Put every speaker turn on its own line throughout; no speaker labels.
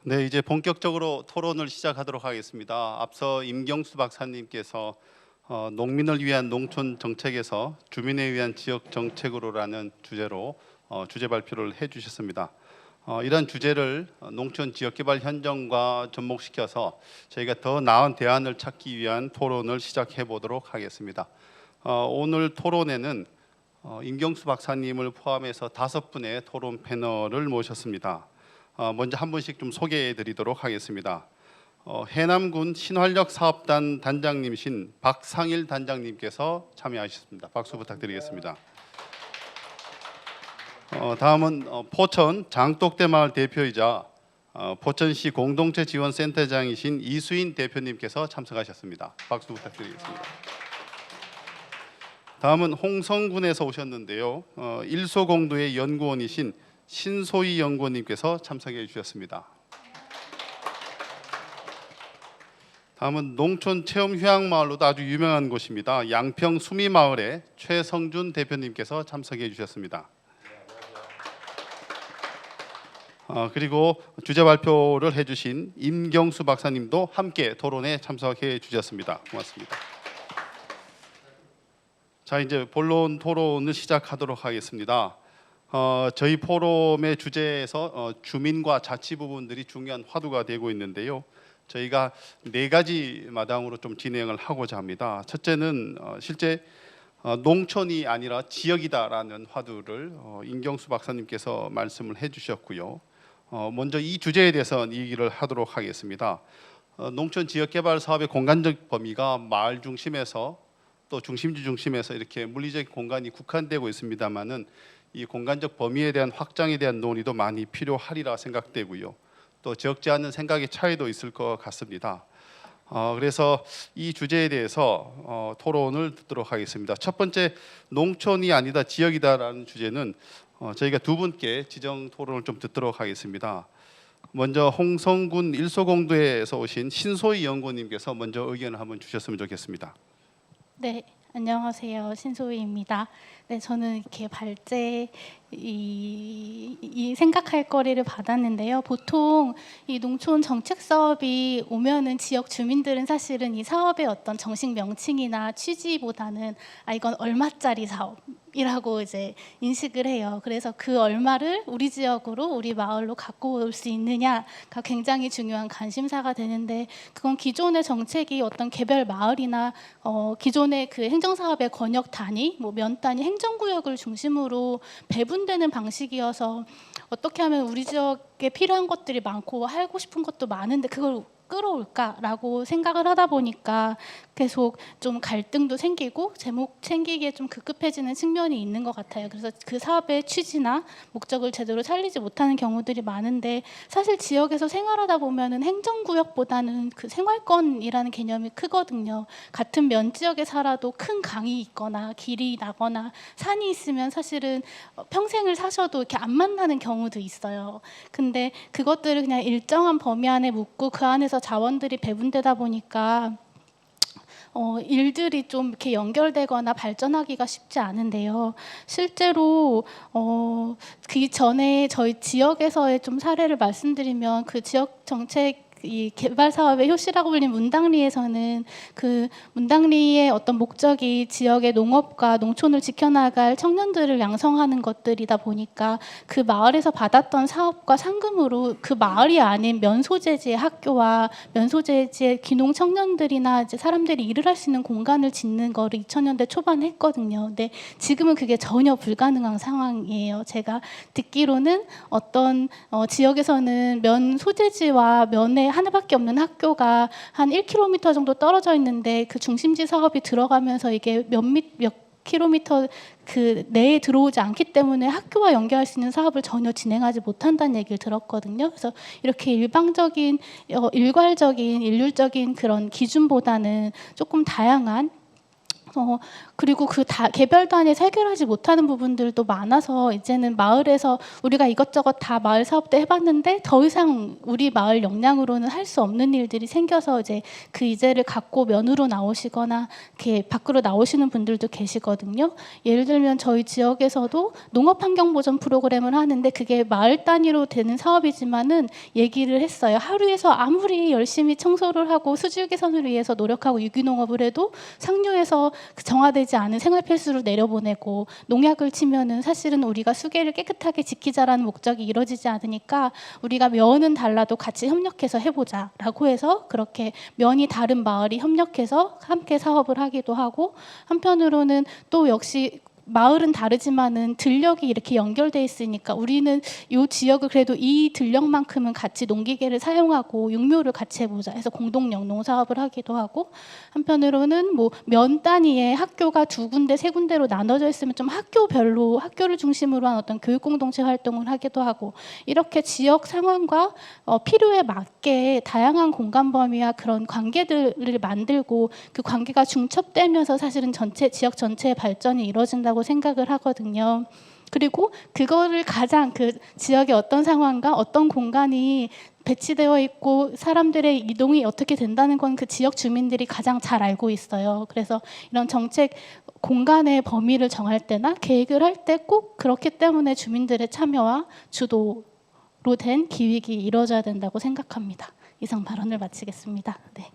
네, 이제 본격적으로 토론을 시작하도록 하겠습니다. 앞서 임경수 박사님께서 농민을 위한 농촌 정책에서 주민에 위한 지역 정책으로라는 주제로 주제 발표를 해주셨습니다. 이런 주제를 농촌 지역개발 현장과 접목시켜서 저희가 더 나은 대안을 찾기 위한 토론을 시작해 보도록 하겠습니다. 오늘 토론에는 임경수 박사님을 포함해서 5분의 토론 패널을 모셨습니다. 먼저 한 분씩 좀 소개해 드리도록 하겠습니다. 해남군 신활력 사업단 단장님이신 박상일 단장님께서 참여하셨습니다. 박수 부탁드리겠습니다. 다음은 포천 장독대 마을 대표이자 포천시 공동체 지원센터장이신 이수인 대표님께서 참석하셨습니다. 박수 부탁드리겠습니다. 다음은 홍성군에서 오셨는데요. 일소공도의 연구원이신 신소희 연구원님께서 참석해 주셨습니다. 다음은 농촌 체험 휴양마을로도 아주 유명한 곳입니다. 양평 수미마을의 최성준 대표님께서 참석해 주셨습니다. 그리고 주제 발표를 해주신 임경수 박사님도 함께 토론에 참석해 주셨습니다. 고맙습니다. 자, 이제 본론 토론을 시작하도록 하겠습니다. 저희 포럼의 주제에서 주민과 자치 부분들이 중요한 화두가 되고 있는데요. 저희가 4가지 마당으로 좀 진행을 하고자 합니다. 첫째는 실제 농촌이 아니라 지역이다라는 화두를 임경수 박사님께서 말씀을 해주셨고요. 먼저 이 주제에 대해서 얘기를 하도록 하겠습니다. 농촌 지역개발 사업의 공간적 범위가 마을 중심에서 또 중심지 중심에서 이렇게 물리적 공간이 국한되고 있습니다만은 이 공간적 범위에 대한 확장에 대한 논의도 많이 필요하리라 생각되고요. 또 적지 않은 생각의 차이도 있을 것 같습니다. 그래서 이 주제에 대해서 토론을 듣도록 하겠습니다. 첫 번째, 농촌이 아니다 지역이다라는 주제는 저희가 2분께 지정 토론을 좀 듣도록 하겠습니다. 먼저 홍성군 일소공도에서 오신 신소희 연구원님께서 먼저 의견을 한번 주셨으면 좋겠습니다.
네, 안녕하세요. 신소희입니다. 네, 저는 이렇게 발제 이 생각할 거리를 받았는데요. 보통 이 농촌 정책 사업이 오면은 지역 주민들은 사실은 이 사업의 어떤 정식 명칭이나 취지보다는 이건 얼마짜리 사업이라고 이제 인식을 해요. 그래서 그 얼마를 우리 지역으로 우리 마을로 갖고 올 수 있느냐가 굉장히 중요한 관심사가 되는데, 그건 기존의 정책이 어떤 개별 마을이나 기존의 그 행정사업의 권역 단위, 뭐 면 단위, 행정구역을 중심으로 배분되는 방식이어서 어떻게 하면 우리 지역에 필요한 것들이 많고 하고 싶은 것도 많은데 그걸 끌어올까라고 생각을 하다 보니까 계속 좀 갈등도 생기고 제목 챙기기에 좀 급급해지는 측면이 있는 것 같아요. 그래서 그 사업의 취지나 목적을 제대로 살리지 못하는 경우들이 많은데, 사실 지역에서 생활하다 보면은 행정구역보다는 그 생활권이라는 개념이 크거든요. 같은 면 지역에 살아도 큰 강이 있거나 길이 나거나 산이 있으면 사실은 평생을 사셔도 이렇게 안 만나는 경우도 있어요. 근데 그것들을 그냥 일정한 범위 안에 묻고 그 안에서 자원들이 배분되다 보니까 일들이 좀 이렇게 연결되거나 발전하기가 쉽지 않은데요. 실제로 그 전에 저희 지역에서의 좀 사례를 말씀드리면, 그 지역 정책 이 개발 사업의 효시라고 불리는 문당리에서는 그 문당리의 어떤 목적이 지역의 농업과 농촌을 지켜나갈 청년들을 양성하는 것들이다 보니까 그 마을에서 받았던 사업과 상금으로 그 마을이 아닌 면소재지의 학교와 면소재지의 귀농 청년들이나 이제 사람들이 일을 할 수 있는 공간을 짓는 거를 2000년대 초반에 했거든요. 근데 지금은 그게 전혀 불가능한 상황이에요. 제가 듣기로는 어떤 지역에서는 면 소재지와 면에 하나밖에 없는 학교가 한 1km 정도 떨어져 있는데, 그 중심지 사업이 들어가면서 이게 몇 킬로미터 그 내에 들어오지 않기 때문에 학교와 연계할 수 있는 사업을 전혀 진행하지 못한다는 얘기를 들었거든요. 그래서 이렇게 일방적인 일괄적인 일률적인 그런 기준보다는 조금 다양한 그리고 그 개별 단위에서 해결하지 못하는 부분들도 많아서 이제는 마을에서 우리가 이것저것 다 마을 사업도 해봤는데 더 이상 우리 마을 역량으로는 할 수 없는 일들이 생겨서 이제 그 이제를 갖고 면으로 나오시거나 이렇게 밖으로 나오시는 분들도 계시거든요. 예를 들면 저희 지역에서도 농업 환경 보전 프로그램을 하는데 그게 마을 단위로 되는 사업이지만은 얘기를 했어요. 하루에서 아무리 열심히 청소를 하고 수질 개선을 위해서 노력하고 유기농업을 해도 상류에서 정화되지 않은 생활 필수를 내려보내고 농약을 치면은 사실은 우리가 수계를 깨끗하게 지키자라는 목적이 이루어지지 않으니까 우리가 면은 달라도 같이 협력해서 해보자라고 해서 그렇게 면이 다른 마을이 협력해서 함께 사업을 하기도 하고, 한편으로는 또 역시 마을은 다르지만은 들녘이 이렇게 연결돼 있으니까 우리는 이 지역을 그래도 이 들녘만큼은 같이 농기계를 사용하고 육묘를 같이 해보자 해서 공동 영농 사업을 하기도 하고, 한편으로는 뭐 면 단위의 학교가 2군데 3군데로 나눠져 있으면 좀 학교별로 학교를 중심으로 한 어떤 교육 공동체 활동을 하기도 하고, 이렇게 지역 상황과 필요에 맞게 다양한 공간 범위와 그런 관계들을 만들고 그 관계가 중첩되면서 사실은 지역 전체의 발전이 이루어진다고 생각을 하거든요. 그리고 그거를 가장 그 지역의 어떤 상황과 어떤 공간이 배치되어 있고 사람들의 이동이 어떻게 된다는 건 그 지역 주민들이 가장 잘 알고 있어요. 그래서 이런 정책 공간의 범위를 정할 때나 계획을 할 때 꼭 그렇기 때문에 주민들의 참여와 주도로 된 기획이 이루어져야 된다고 생각합니다. 이상 발언을 마치겠습니다. 네.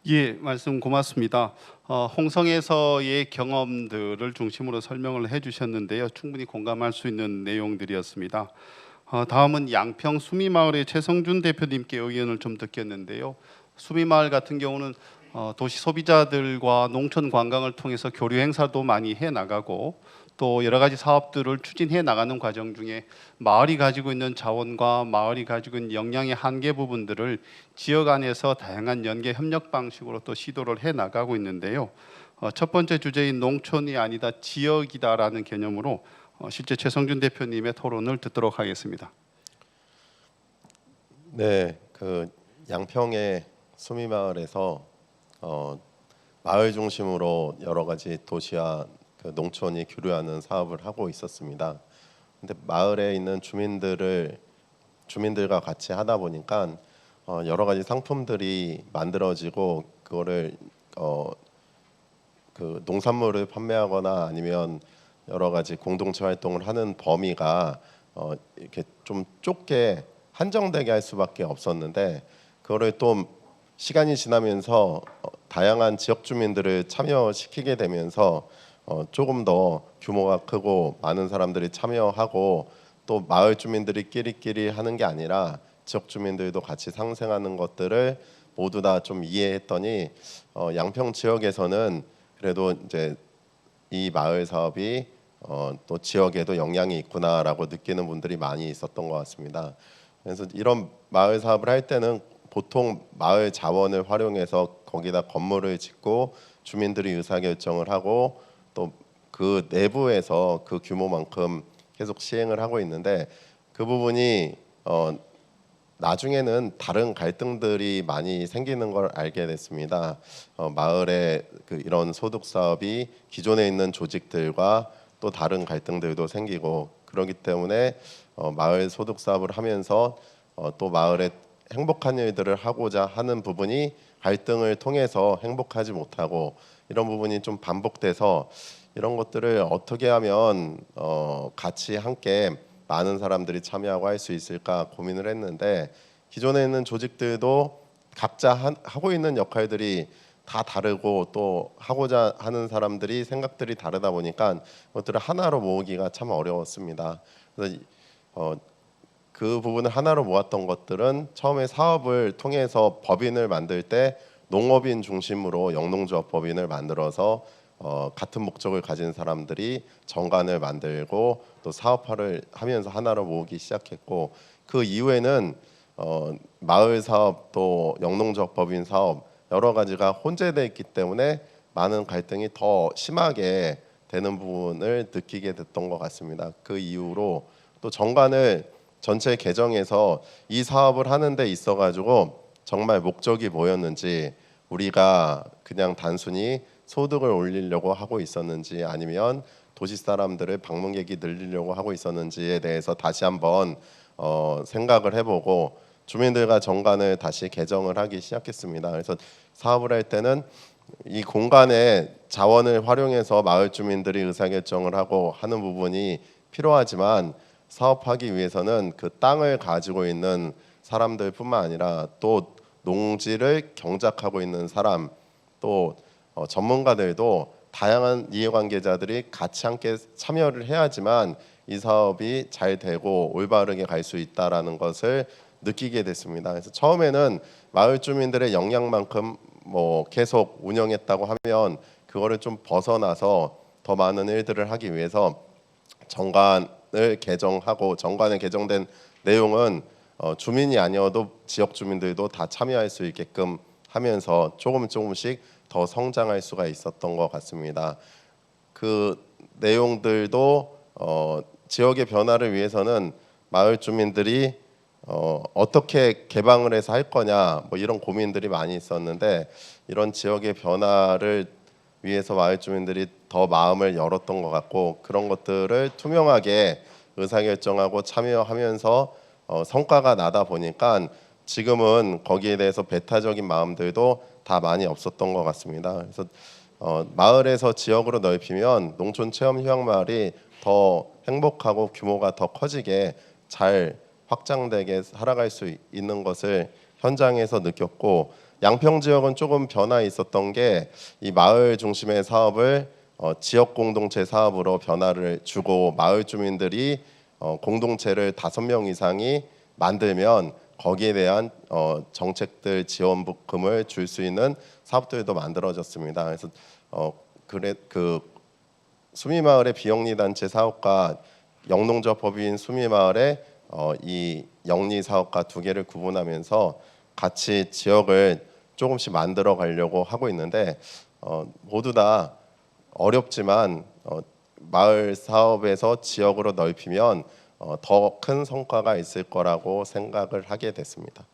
예, 말씀 고맙습니다. 홍성에서의 경험들을 중심으로 설명을 해주셨는데요. 충분히 공감할 수 있는 내용들이었습니다. 다음은 양평 수미마을의 최성준 대표님께 의견을 좀 듣겠는데요. 수미마을 같은 경우는 도시 소비자들과 농촌 관광을 통해서 교류 행사도 많이 해나가고 또 여러 가지 사업들을 추진해 나가는 과정 중에 마을이 가지고 있는 자원과 마을이 가지고 있는 역량의 한계 부분들을 지역 안에서 다양한 연계 협력 방식으로 또 시도를 해 나가고 있는데요. 첫 번째 주제인 농촌이 아니다 지역이다라는 개념으로 실제 최성준 대표님의 토론을 듣도록 하겠습니다.
네, 그 양평의 수미마을에서 마을 중심으로 여러 가지 도시와 그 농촌이 교류하는 사업을 하고 있었습니다. 근데 마을에 있는 주민들과 같이 하다 보니까 여러 가지 상품들이 만들어지고 그거를 그 농산물을 판매하거나 아니면 여러 가지 공동체 활동을 하는 범위가 이렇게 좀 좁게 한정되게 할 수밖에 없었는데, 그거를 또 시간이 지나면서 다양한 지역 주민들을 참여시키게 되면서 조금 더 규모가 크고 많은 사람들이 참여하고 또 마을 주민들이 하는 게 아니라 지역 주민들도 같이 상생하는 것들을 모두 다 좀 이해했더니 양평 지역에서는 그래도 이제 이 마을 사업이 또 지역에도 영향이 있구나라고 느끼는 분들이 많이 있었던 것 같습니다. 그래서 이런 마을 사업을 할 때는 보통 마을 자원을 활용해서 거기다 건물을 짓고 주민들이 의사결정을 하고 또 그 내부에서 그 규모만큼 계속 시행을 하고 있는데, 그 부분이 나중에는 다른 갈등들이 많이 생기는 걸 알게 됐습니다. 마을의 그 이런 소득 사업이 기존에 있는 조직들과 또 다른 갈등들도 생기고 그렇기 때문에 마을 소득 사업을 하면서 또 마을에 행복한 일들을 하고자 하는 부분이 갈등을 통해서 행복하지 못하고 이런 부분이 좀 반복돼서 이런 것들을 어떻게 하면 같이 함께 많은 사람들이 참여하고 할 수 있을까 고민을 했는데, 기존에 있는 조직들도 각자 하고 있는 역할들이 다 다르고 또 하고자 하는 사람들이 생각들이 다르다 보니까 그것들을 하나로 모으기가 참 어려웠습니다. 그래서 그 부분을 하나로 모았던 것들은 처음에 사업을 통해서 법인을 만들 때 농업인 중심으로 영농조합 법인을 만들어서 같은 목적을 가진 사람들이 정관을 만들고 또 사업화를 하면서 하나로 모으기 시작했고, 그 이후에는 마을 사업 또 영농조합 법인 사업 여러 가지가 혼재되어 있기 때문에 많은 갈등이 더 심하게 되는 부분을 느끼게 됐던 것 같습니다. 그 이후로 또 정관을 전체 개정해서 이 사업을 하는 데 있어 가지고 정말 목적이 뭐였는지, 우리가 그냥 단순히 소득을 올리려고 하고 있었는지 아니면 도시 사람들의 방문객이 늘리려고 하고 있었는지에 대해서 다시 한번 생각을 해보고 주민들과 정관을 다시 개정을 하기 시작했습니다. 그래서 사업을 할 때는 이 공간의 자원을 활용해서 마을 주민들이 의사결정을 하고 하는 부분이 필요하지만 사업하기 위해서는 그 땅을 가지고 있는 사람들뿐만 아니라 또 농지를 경작하고 있는 사람 또 전문가들도 다양한 이해관계자들이 같이 함께 참여를 해야지만 이 사업이 잘 되고 올바르게 갈 수 있다라는 것을 느끼게 됐습니다. 그래서 처음에는 마을 주민들의 역량만큼 뭐 계속 운영했다고 하면 그거를 좀 벗어나서 더 많은 일들을 하기 위해서 정관을 개정하고 정관에 개정된 내용은 주민이 아니어도 지역 주민들도 다 참여할 수 있게끔 하면서 조금씩 더 성장할 수가 있었던 것 같습니다. 그 내용들도 지역의 변화를 위해서는 마을 주민들이 어떻게 개방을 해서 할 거냐 뭐 이런 고민들이 많이 있었는데 이런 지역의 변화를 위해서 마을 주민들이 더 마음을 열었던 것 같고 그런 것들을 투명하게 의사결정하고 참여하면서 성과가 나다 보니까 지금은 거기에 대해서 배타적인 마음들도 다 많이 없었던 것 같습니다. 그래서 마을에서 지역으로 넓히면 농촌 체험 휴양마을이 더 행복하고 규모가 더 커지게 잘 확장되게 살아갈 수 있는 것을 현장에서 느꼈고 양평 지역은 조금 변화 있었던 게 이 마을 중심의 사업을 지역 공동체 사업으로 변화를 주고 마을 주민들이 공동체를 5명 이상이 만들면 거기에 대한 정책들 지원금을 줄 수 있는 사업들도 만들어졌습니다. 그래서 그 수미마을의 비영리단체 사업과 영농조합법인 수미마을의 이 영리 사업과 두 개를 구분하면서 같이 지역을 조금씩 만들어 가려고 하고 있는데 모두 다 어렵지만 마을 사업에서 지역으로 넓히면 더 큰 성과가 있을 거라고 생각을 하게 됐습니다.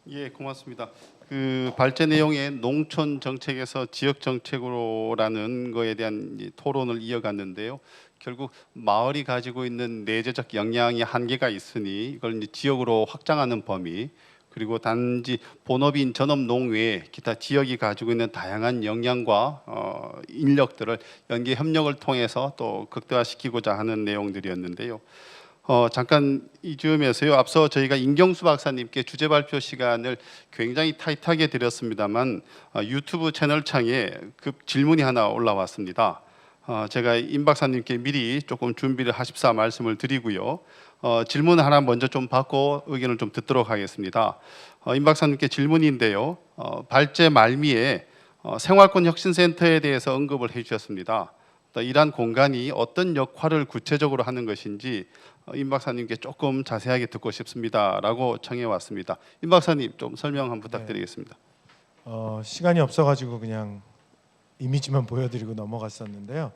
예, 고맙습니다. 그 발제 내용의 농촌 정책에서 지역 정책으로라는 거에 대한 이 토론을 이어갔는데요. 결국 마을이 가지고 있는 내재적 역량이 한계가 있으니 이걸 이제 지역으로 확장하는 범위 그리고 단지 본업인 전업농 외에 기타 지역이 가지고 있는 다양한 역량과 인력들을 연계 협력을 통해서 또 극대화시키고자 하는 내용들이었는데요. 잠깐 이쯤에서요. 앞서 저희가 임경수 박사님께 주제 발표 시간을 굉장히 타이트하게 드렸습니다만 유튜브 채널 창에 급 질문이 하나 올라왔습니다. 제가 임 박사님께 미리 조금 준비를 하십사 말씀을 드리고요. 질문 하나 먼저 좀 받고 의견을 좀 듣도록 하겠습니다. 임 박사님께 질문인데요. 발제 말미에 생활권 혁신센터에 대해서 언급을 해주셨습니다. 이러한 공간이 어떤 역할을 구체적으로 하는 것인지 임 박사님께 조금 자세하게 듣고 싶습니다라고 청해 왔습니다. 임 박사님 좀 설명 한번 부탁드리겠습니다.
시간이 없어가지고 그냥 이미지만 보여드리고 넘어갔었는데요.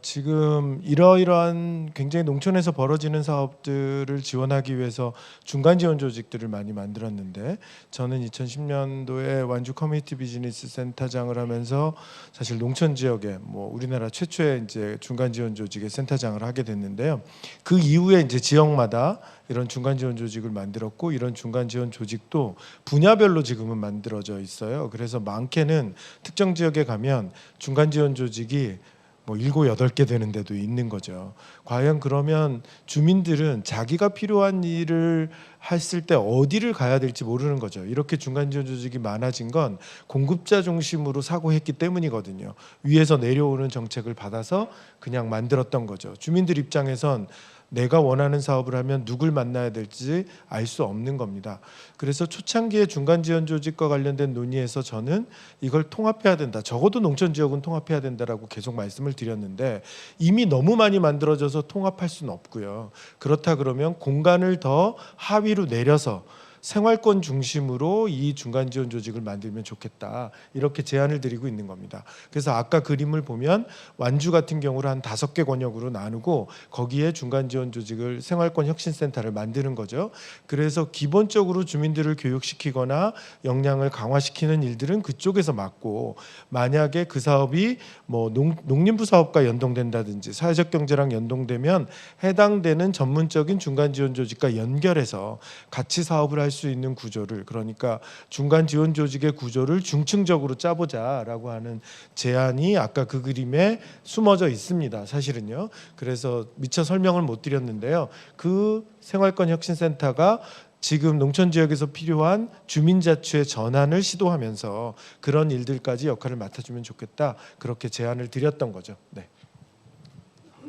지금 이러이러한 굉장히 농촌에서 벌어지는 사업들을 지원하기 위해서 중간 지원 조직들을 많이 만들었는데 저는 2010년도에 완주 커뮤니티 비즈니스 센터장을 하면서 사실 농촌 지역에 뭐 우리나라 최초의 이제 중간 지원 조직의 센터장을 하게 됐는데요. 그 이후에 이제 지역마다 이런 중간 지원 조직을 만들었고 이런 중간 지원 조직도 분야별로 지금은 만들어져 있어요. 그래서 많게는 특정 지역에 가면 중간 지원 조직이 뭐 7, 8개 되는 데도 있는 거죠. 과연 그러면 주민들은 자기가 필요한 일을 했을 때 어디를 가야 될지 모르는 거죠. 이렇게 중간 지원 조직이 많아진 건 공급자 중심으로 사고했기 때문이거든요. 위에서 내려오는 정책을 받아서 그냥 만들었던 거죠. 주민들 입장에선 내가 원하는 사업을 하면 누굴 만나야 될지 알 수 없는 겁니다. 그래서 초창기에 중간 지원 조직과 관련된 논의에서 저는 이걸 통합해야 된다. 적어도 농촌 지역은 통합해야 된다라고 계속 말씀을 드렸는데 이미 너무 많이 만들어져서 통합할 수는 없고요. 그렇다 그러면 공간을 더 하위로 내려서 생활권 중심으로 이 중간 지원 조직을 만들면 좋겠다 이렇게 제안을 드리고 있는 겁니다. 그래서 아까 그림을 보면 완주 같은 경우를 한 5개 권역으로 나누고 거기에 중간 지원 조직을 생활권 혁신센터를 만드는 거죠. 그래서 기본적으로 주민들을 교육시키거나 역량을 강화시키는 일들은 그쪽에서 맡고, 만약에 그 사업이 뭐 농림부 사업과 연동된다든지 사회적 경제랑 연동되면 해당되는 전문적인 중간 지원 조직과 연결해서 같이 사업을 할 수 있는 구조를, 그러니까 중간 지원 조직의 구조를 중층적으로 짜보자라고 하는 제안이 아까 그 그림에 숨어져 있습니다. 사실은요. 그래서 미처 설명을 못 드렸는데요. 그 생활권 혁신센터가 지금 농촌 지역에서 필요한 주민자치의 전환을 시도하면서 그런 일들까지 역할을 맡아주면 좋겠다, 그렇게 제안을 드렸던 거죠. 네.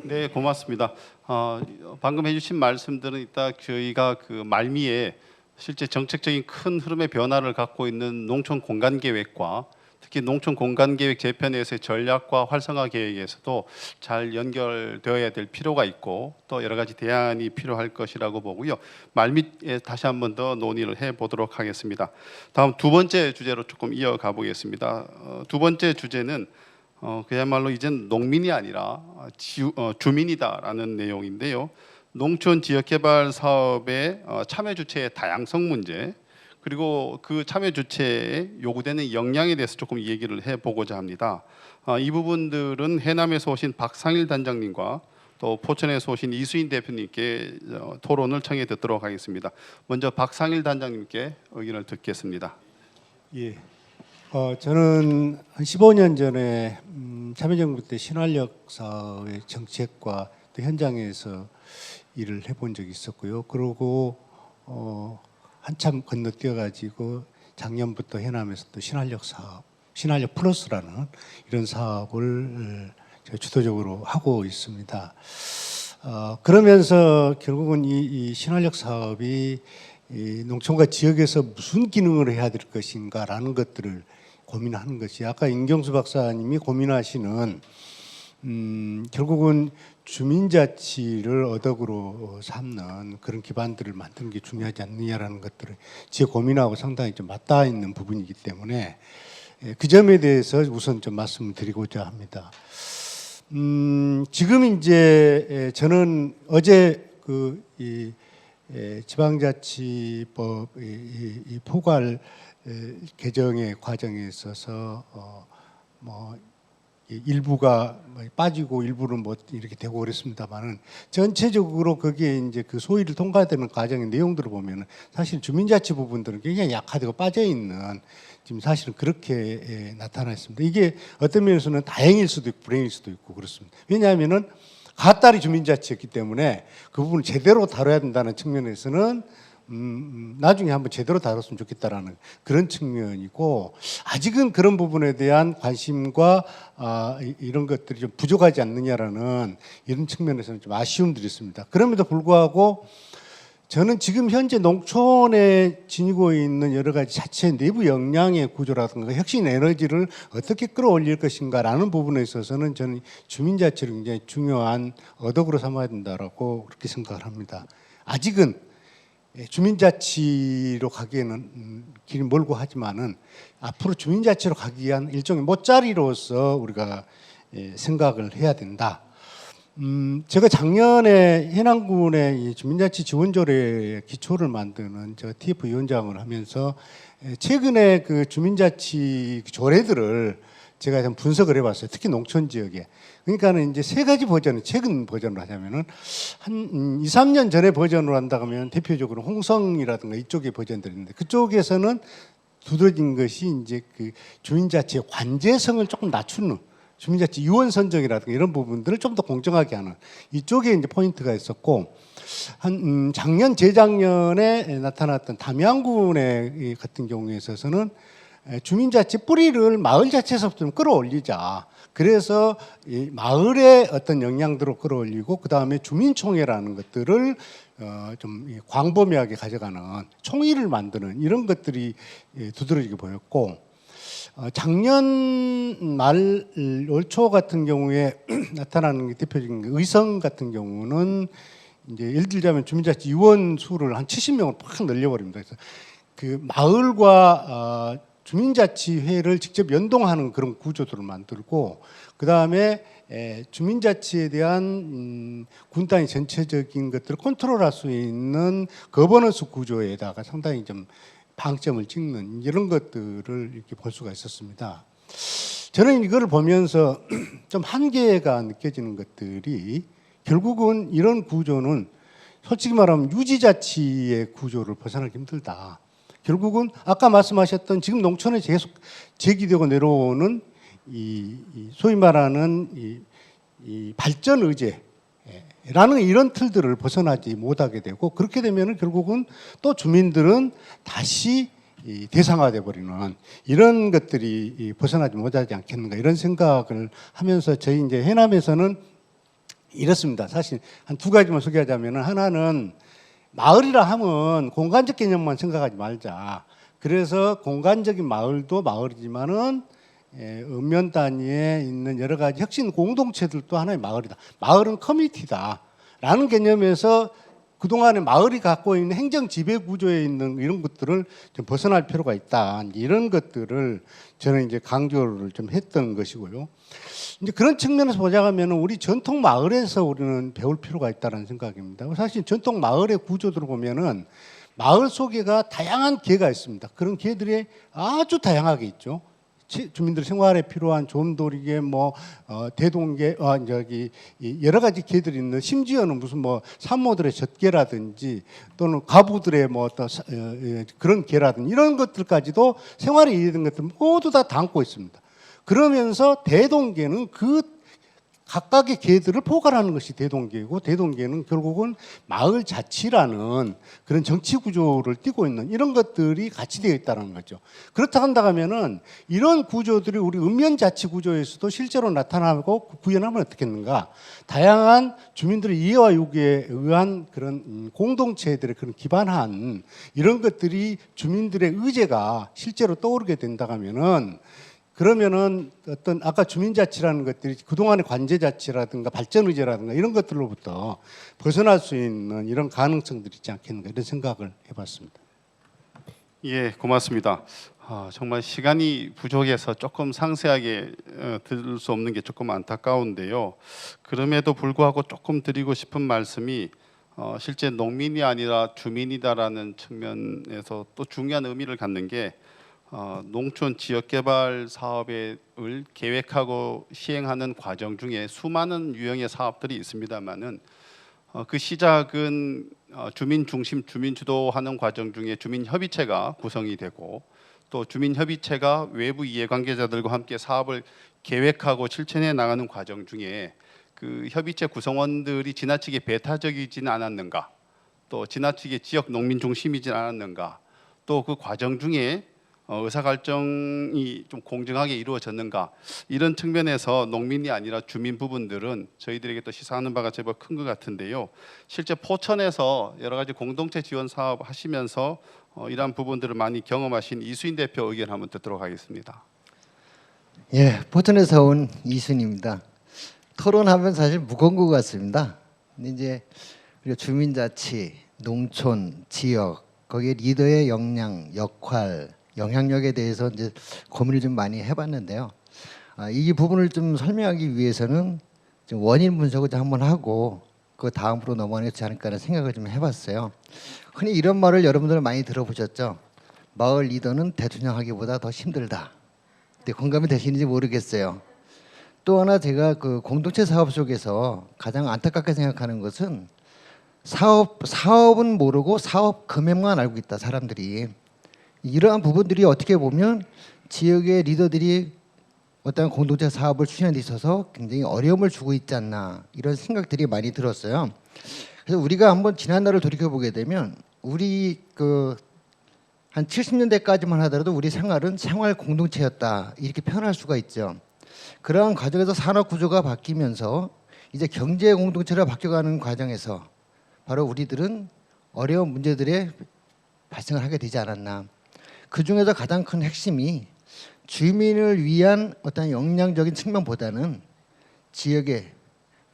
네, 고맙습니다. 방금 해주신 말씀들은 이따 저희가 그 말미에 실제 정책적인 큰 흐름의 변화를 갖고 있는 농촌 공간 계획과 특히 농촌 공간 계획 재편에서의 전략과 활성화 계획에서도 잘 연결되어야 될 필요가 있고 또 여러 가지 대안이 필요할 것이라고 보고요. 말미에 다시 한 번 더 논의를 해보도록 하겠습니다. 다음 두 번째 주제로 조금 이어가 보겠습니다. 두 번째 주제는 그야말로 이젠 농민이 아니라 주민이다라는 내용인데요. 농촌 지역개발 사업의 참여 주체의 다양성 문제, 그리고 그 참여 주체에 요구되는 역량에 대해서 조금 얘기를 해보고자 합니다. 이 부분들은 해남에서 오신 박상일 단장님과 또 포천에서 오신 이수인 대표님께 토론을 청해 듣도록 하겠습니다. 먼저 박상일 단장님께 의견을 듣겠습니다.
예. 저는 한 15년 전에 참여정부 때 신활력 사업의 정책과 또 현장에서 일을 해본 적이 있었고요. 그리고 한참 건너뛰어가지고 작년부터 해남에서 또 신활력 사업, 신활력 플러스라는 이런 사업을 제가 주도적으로 하고 있습니다. 그러면서 결국은 이 신활력 사업이 이 농촌과 지역에서 무슨 기능을 해야 될 것인가라는 것들을 고민하는 것이, 아까 임경수 박사님이 고민하시는 결국은 주민자치를 어덕으로 삼는 그런 기반들을 만드는 게 중요하지 않느냐라는 것들을 제 고민하고 상당히 좀 맞닿아 있는 부분이기 때문에 그 점에 대해서 우선 좀 말씀을 드리고자 합니다. 지금 이제 저는 어제 이 지방자치법 이 포괄 개정의 과정에 있어서 뭐 일부가 빠지고 일부는 뭐 이렇게 되고 그랬습니다만은 전체적으로 거기에 이제 그 소위를 통과되는 과정의 내용들을 보면은 사실 주민자치 부분들은 굉장히 약화되고 빠져 있는, 지금 사실은 그렇게 나타나 있습니다. 이게 어떤 면에서는 다행일 수도 있고 불행일 수도 있고 그렇습니다. 왜냐하면은 갓다리 주민자치였기 때문에 그 부분을 제대로 다뤄야 된다는 측면에서는 나중에 한번 제대로 다뤘으면 좋겠다라는 그런 측면이고, 아직은 그런 부분에 대한 관심과 이런 것들이 좀 부족하지 않느냐라는 이런 측면에서는 좀 아쉬움들이 있습니다. 그럼에도 불구하고 저는 지금 현재 농촌에 지니고 있는 여러 가지 자체 내부 역량의 구조라든가 혁신 에너지를 어떻게 끌어올릴 것인가라는 부분에 있어서는 저는 주민자치를 굉장히 중요한 어덕으로 삼아야 된다라고 그렇게 생각을 합니다. 아직은 주민자치로 가기에는 길이 멀고 하지만은 앞으로 주민자치로 가기 위한 일종의 못자리로서 우리가 생각을 해야 된다. 제가 작년에 해남군의 이 주민자치 지원조례 기초를 만드는 제가 TF 위원장을 하면서 최근에 그 주민자치 조례들을 제가 좀 분석을 해봤어요. 특히 농촌 지역에. 그러니까는 이제 세 가지 버전, 최근 버전으로 하자면은 한 2, 3년 전에 버전으로 한다 하면 대표적으로 홍성이라든가 이쪽의 버전들이 있는데, 그쪽에서는 두드러진 것이 이제 그 주민자치의 관제성을 조금 낮추는, 주민자치 유원 선정이라든가 이런 부분들을 좀 더 공정하게 하는 이쪽에 이제 포인트가 있었고, 한 작년 재작년에 나타났던 담양군의 같은 경우에 있어서는 주민자치 뿌리를 마을 자체에서부터 좀 끌어올리자. 그래서 이 마을의 어떤 역량들을 끌어올리고 그 다음에 주민총회라는 것들을 좀 광범위하게 가져가는 총회를 만드는 이런 것들이 두드러지게 보였고, 작년 말 올 초 같은 경우에 나타나는 게 대표적인 게 의성 같은 경우는 이제 예를 들자면 주민자치 유원 수를 한 70명을 팍 늘려버립니다. 그래서 그 마을과 주민자치회를 직접 연동하는 그런 구조들을 만들고 그다음에 주민자치에 대한 군 단위 전체적인 것들을 컨트롤할 수 있는 거버넌스 구조에다가 상당히 좀 방점을 찍는 이런 것들을 이렇게 볼 수가 있었습니다. 저는 이걸 보면서 좀 한계가 느껴지는 것들이 결국은 이런 구조는 솔직히 말하면 유지자치의 구조를 벗어나기 힘들다. 결국은 아까 말씀하셨던 지금 농촌에 계속 제기되고 내려오는 이 소위 말하는 이 발전 의제라는 이런 틀들을 벗어나지 못하게 되고 그렇게 되면은 결국은 또 주민들은 다시 대상화돼 버리는 이런 것들이 벗어나지 못하지 않겠는가 이런 생각을 하면서 저희 이제 해남에서는 이렇습니다. 사실 한 두 가지만 소개하자면은 하나는 마을이라 하면 공간적 개념만 생각하지 말자. 그래서 공간적인 마을도 마을이지만은 읍면 단위에 있는 여러 가지 혁신 공동체들도 하나의 마을이다. 마을은 커뮤니티다. 라는 개념에서 그동안에 마을이 갖고 있는 행정 지배 구조에 있는 이런 것들을 좀 벗어날 필요가 있다. 이런 것들을 저는 이제 강조를 좀 했던 것이고요. 이제 그런 측면에서 보자면 우리 전통 마을에서 우리는 배울 필요가 있다는 생각입니다. 사실 전통 마을의 구조들을 보면은 마을 속에가 다양한 개가 있습니다. 그런 개들이 아주 다양하게 있죠. 주민들 생활에 필요한 좀도리개, 대동개, 여러 가지 개들이 있는 심지어는 무슨 산모들의 젖개라든지 또는 과부들의 그런 개라든지 이런 것들까지도 생활에 이해된 것들 모두 다 담고 있습니다. 그러면서 대동개는 그 각각의 개들을 포괄하는 것이 대동개이고 대동개는 결국은 마을 자치라는 그런 정치 구조를 띠고 있는 이런 것들이 같이 되어 있다는 거죠. 그렇다 한다면은 이런 구조들이 우리 읍면 자치 구조에서도 실제로 나타나고 구현하면 어떻겠는가? 다양한 주민들의 이해와 요구에 의한 그런 공동체들의 그런 기반한 이런 것들이 주민들의 의제가 실제로 떠오르게 된다 하면은 그러면은 어떤 아까 주민자치라는 것들이 그동안의 관제자치라든가 발전의제라든가 이런 것들로부터 벗어날 수 있는 이런 가능성들이 있지 않겠는가 이런 생각을 해봤습니다.
예, 고맙습니다. 정말 시간이 부족해서 조금 상세하게 들을 수 없는 게 조금 안타까운데요. 그럼에도 불구하고 조금 드리고 싶은 말씀이 실제 농민이 아니라 주민이다라는 측면에서 또 중요한 의미를 갖는 게 농촌 지역개발 사업을 계획하고 시행하는 과정 중에 수많은 유형의 사업들이 있습니다만은 그 시작은 주민 중심 주민 주도하는 과정 중에 주민협의체가 구성이 되고 또 주민협의체가 외부 이해관계자들과 함께 사업을 계획하고 실천해 나가는 과정 중에 그 협의체 구성원들이 지나치게 배타적이지는 않았는가, 또 지나치게 지역 농민 중심이진 않았는가, 또 그 과정 중에 의사결정이 좀 공정하게 이루어졌는가 이런 측면에서 농민이 아니라 주민 부분들은 저희들에게 또 시사하는 바가 제법 큰 것 같은데요. 실제 포천에서 여러 가지 공동체 지원 사업 하시면서 이러한 부분들을 많이 경험하신 이수인 대표 의견 한번 듣도록 하겠습니다.
예, 포천에서 온 이순입니다. 토론하면 사실 무거운 것 같습니다. 근데 이제 우리가 주민자치, 농촌, 지역 거기에 리더의 역량, 역할 영향력에 대해서 이제 고민을 좀 많이 해봤는데요. 이 부분을 좀 설명하기 위해서는 좀 원인 분석을 좀 한번 하고 그 다음으로 넘어가야 되지 않을까라는 생각을 좀 해봤어요. 흔히 이런 말을 여러분들 많이 들어보셨죠. 마을 리더는 대통령하기보다 더 힘들다. 근데 공감이 되시는지 모르겠어요. 또 하나 제가 그 공동체 사업 속에서 가장 안타깝게 생각하는 것은 사업은 모르고 사업 금액만 알고 있다 사람들이. 이러한 부분들이 어떻게 보면 지역의 리더들이 어떤 공동체 사업을 추진하는 데 있어서 굉장히 어려움을 주고 있지 않나 이런 생각들이 많이 들었어요. 그래서 우리가 한번 지난날을 돌이켜보게 되면 우리 한 70년대까지만 하더라도 우리 생활은 생활 공동체였다 이렇게 표현할 수가 있죠. 그러한 과정에서 산업 구조가 바뀌면서 이제 경제 공동체로 바뀌어가는 과정에서 바로 우리들은 어려운 문제들에 발생을 하게 되지 않았나. 그 중에서 가장 큰 핵심이 주민을 위한 어떤 역량적인 측면보다는 지역의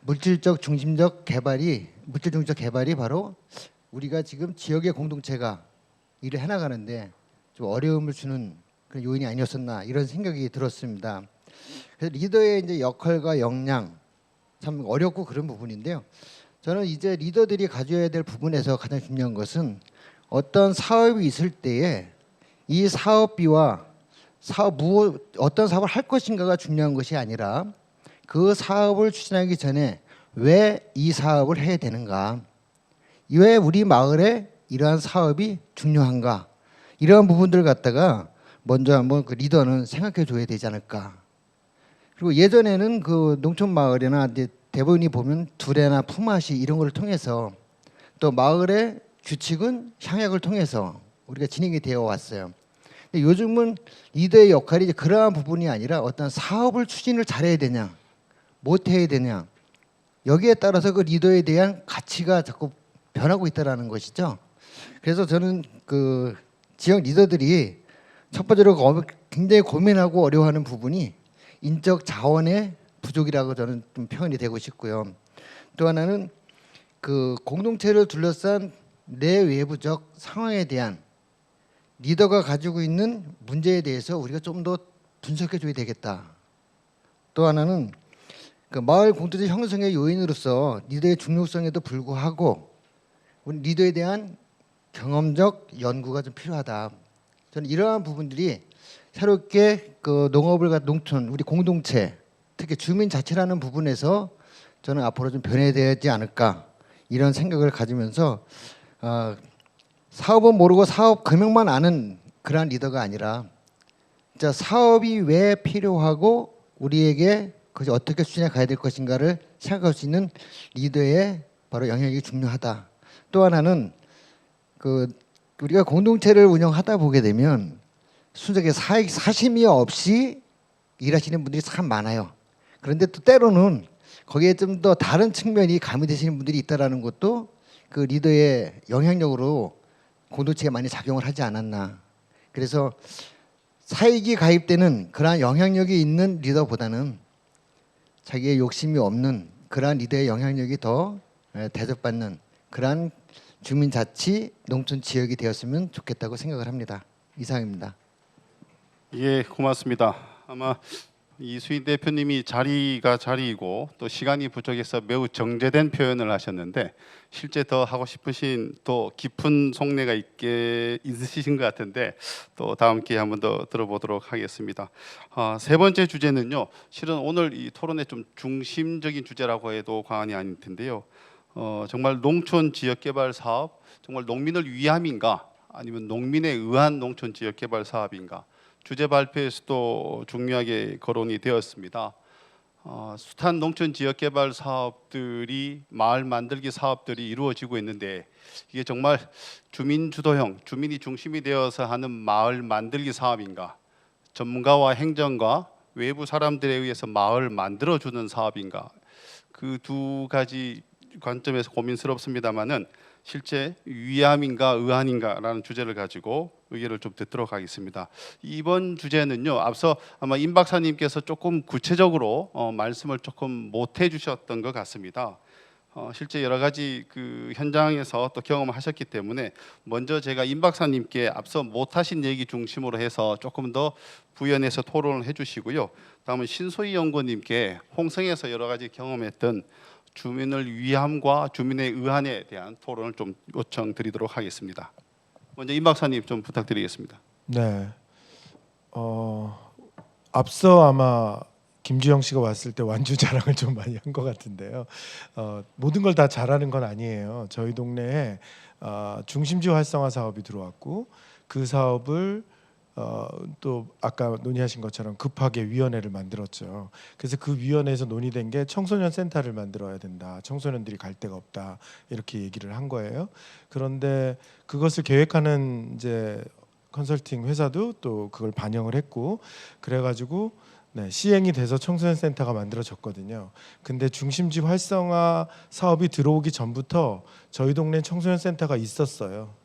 물질적 중심적 개발이 바로 우리가 지금 지역의 공동체가 일을 해나가는데 좀 어려움을 주는 그런 요인이 아니었었나 이런 생각이 들었습니다. 그래서 리더의 이제 역할과 역량 참 어렵고 그런 부분인데요. 저는 이제 리더들이 가져야 될 부분에서 가장 중요한 것은 어떤 사업이 있을 때에 이 사업비와 어떤 사업을 할 것인가가 중요한 것이 아니라 그 사업을 추진하기 전에 왜 이 사업을 해야 되는가, 왜 우리 마을에 이러한 사업이 중요한가, 이러한 부분들을 갖다가 먼저 한번 그 리더는 생각해 줘야 되지 않을까. 그리고 예전에는 그 농촌 마을이나 이제 대부분이 보면 두레나 품앗이 이런 걸 통해서 또 마을의 규칙은 향약을 통해서 우리가 진행이 되어 왔어요. 근데 요즘은 리더의 역할이 이제 그러한 부분이 아니라 어떤 사업을 추진을 잘해야 되냐, 못 해야 되냐, 여기에 따라서 그 리더에 대한 가치가 자꾸 변하고 있다라는 것이죠. 그래서 저는 그 지역 리더들이 첫 번째로 굉장히 고민하고 어려워하는 부분이 인적 자원의 부족이라고 저는 좀 표현이 되고 싶고요. 또 하나는 그 공동체를 둘러싼 내외부적 상황에 대한 리더가 가지고 있는 문제에 대해서 우리가 좀 더 분석해 줘야 되겠다. 또 하나는 그 마을 공동체 형성의 요인으로서 리더의 중요성에도 불구하고 우리 리더에 대한 경험적 연구가 좀 필요하다. 저는 이러한 부분들이 새롭게 그 농업을 농촌 우리 공동체 특히 주민 자치라는 부분에서 저는 앞으로 좀 변해야 되지 않을까 이런 생각을 가지면서 사업은 모르고 사업 금액만 아는 그러한 리더가 아니라 진짜 사업이 왜 필요하고 우리에게 그것이 어떻게 추진해 가야 될 것인가를 생각할 수 있는 리더의 바로 영향이 중요하다. 또 하나는 그 우리가 공동체를 운영하다 보게 되면 순전하게 사심이 없이 일하시는 분들이 참 많아요. 그런데 또 때로는 거기에 좀 더 다른 측면이 가미되시는 분들이 있다라는 것도 그 리더의 영향력으로 공동체에 많이 작용을 하지 않았나. 그래서 사익이 가입되는 그러한 영향력이 있는 리더보다는 자기의 욕심이 없는 그러한 리더의 영향력이 더 대접받는 그러한 주민자치 농촌 지역이 되었으면 좋겠다고 생각을 합니다. 이상입니다.
예, 고맙습니다. 아마 이수인 대표님이 자리가 자리이고 또 시간이 부족해서 매우 정제된 표현을 하셨는데 실제 더 하고 싶으신 또 깊은 속내가 있으신 것 같은데 또 다음 기회에 한번 더 들어보도록 하겠습니다. 세 번째 주제는요. 실은 오늘 이 토론의 좀 중심적인 주제라고 해도 과언이 아닐 텐데요. 정말 농촌 지역개발 사업 정말 농민을 위함인가 아니면 농민에 의한 농촌 지역개발 사업인가 주제 발표에서도 중요하게 거론이 되었습니다. 숱한 농촌 지역개발 사업들이 마을 만들기 사업들이 이루어지고 있는데 이게 정말 주민 주도형, 주민이 중심이 되어서 하는 마을 만들기 사업인가, 전문가와 행정과 외부 사람들에 의해서 마을 만들어주는 사업인가, 그 두 가지 관점에서 고민스럽습니다만은 실제 위함인가 의안인가라는 주제를 가지고 의견을 좀 듣도록 하겠습니다. 이번 주제는요. 앞서 아마 임 박사님께서 조금 구체적으로 말씀을 조금 못 해주셨던 것 같습니다. 실제 여러 가지 그 현장에서 또 경험을 하셨기 때문에 먼저 제가 임 박사님께 앞서 못하신 얘기 중심으로 해서 조금 더 부연해서 토론을 해주시고요. 다음은 신소희 연구님께 홍성에서 여러 가지 경험했던 주민을 위함과 주민의 의안에 대한 토론을 좀 요청드리도록 하겠습니다. 먼저 임 박사님 좀 부탁드리겠습니다.
네. 앞서 아마 김주영 씨가 왔을 때 완주 자랑을 좀 많이 한 것 같은데요. 모든 걸 다 잘하는 건 아니에요. 저희 동네에 중심지 활성화 사업이 들어왔고 그 사업을 또 아까 논의하신 것처럼 급하게 위원회를 만들었죠. 그래서 그 위원회에서 논의된 게 청소년 센터를 만들어야 된다. 청소년들이 갈 데가 없다. 이렇게 얘기를 한 거예요. 그런데 그것을 계획하는 이제 컨설팅 회사도 또 그걸 반영을 했고 그래가지고 시행이 돼서 청소년 센터가 만들어졌거든요. 근데 중심지 활성화 사업이 들어오기 전부터 저희 동네 청소년 센터가 있었어요.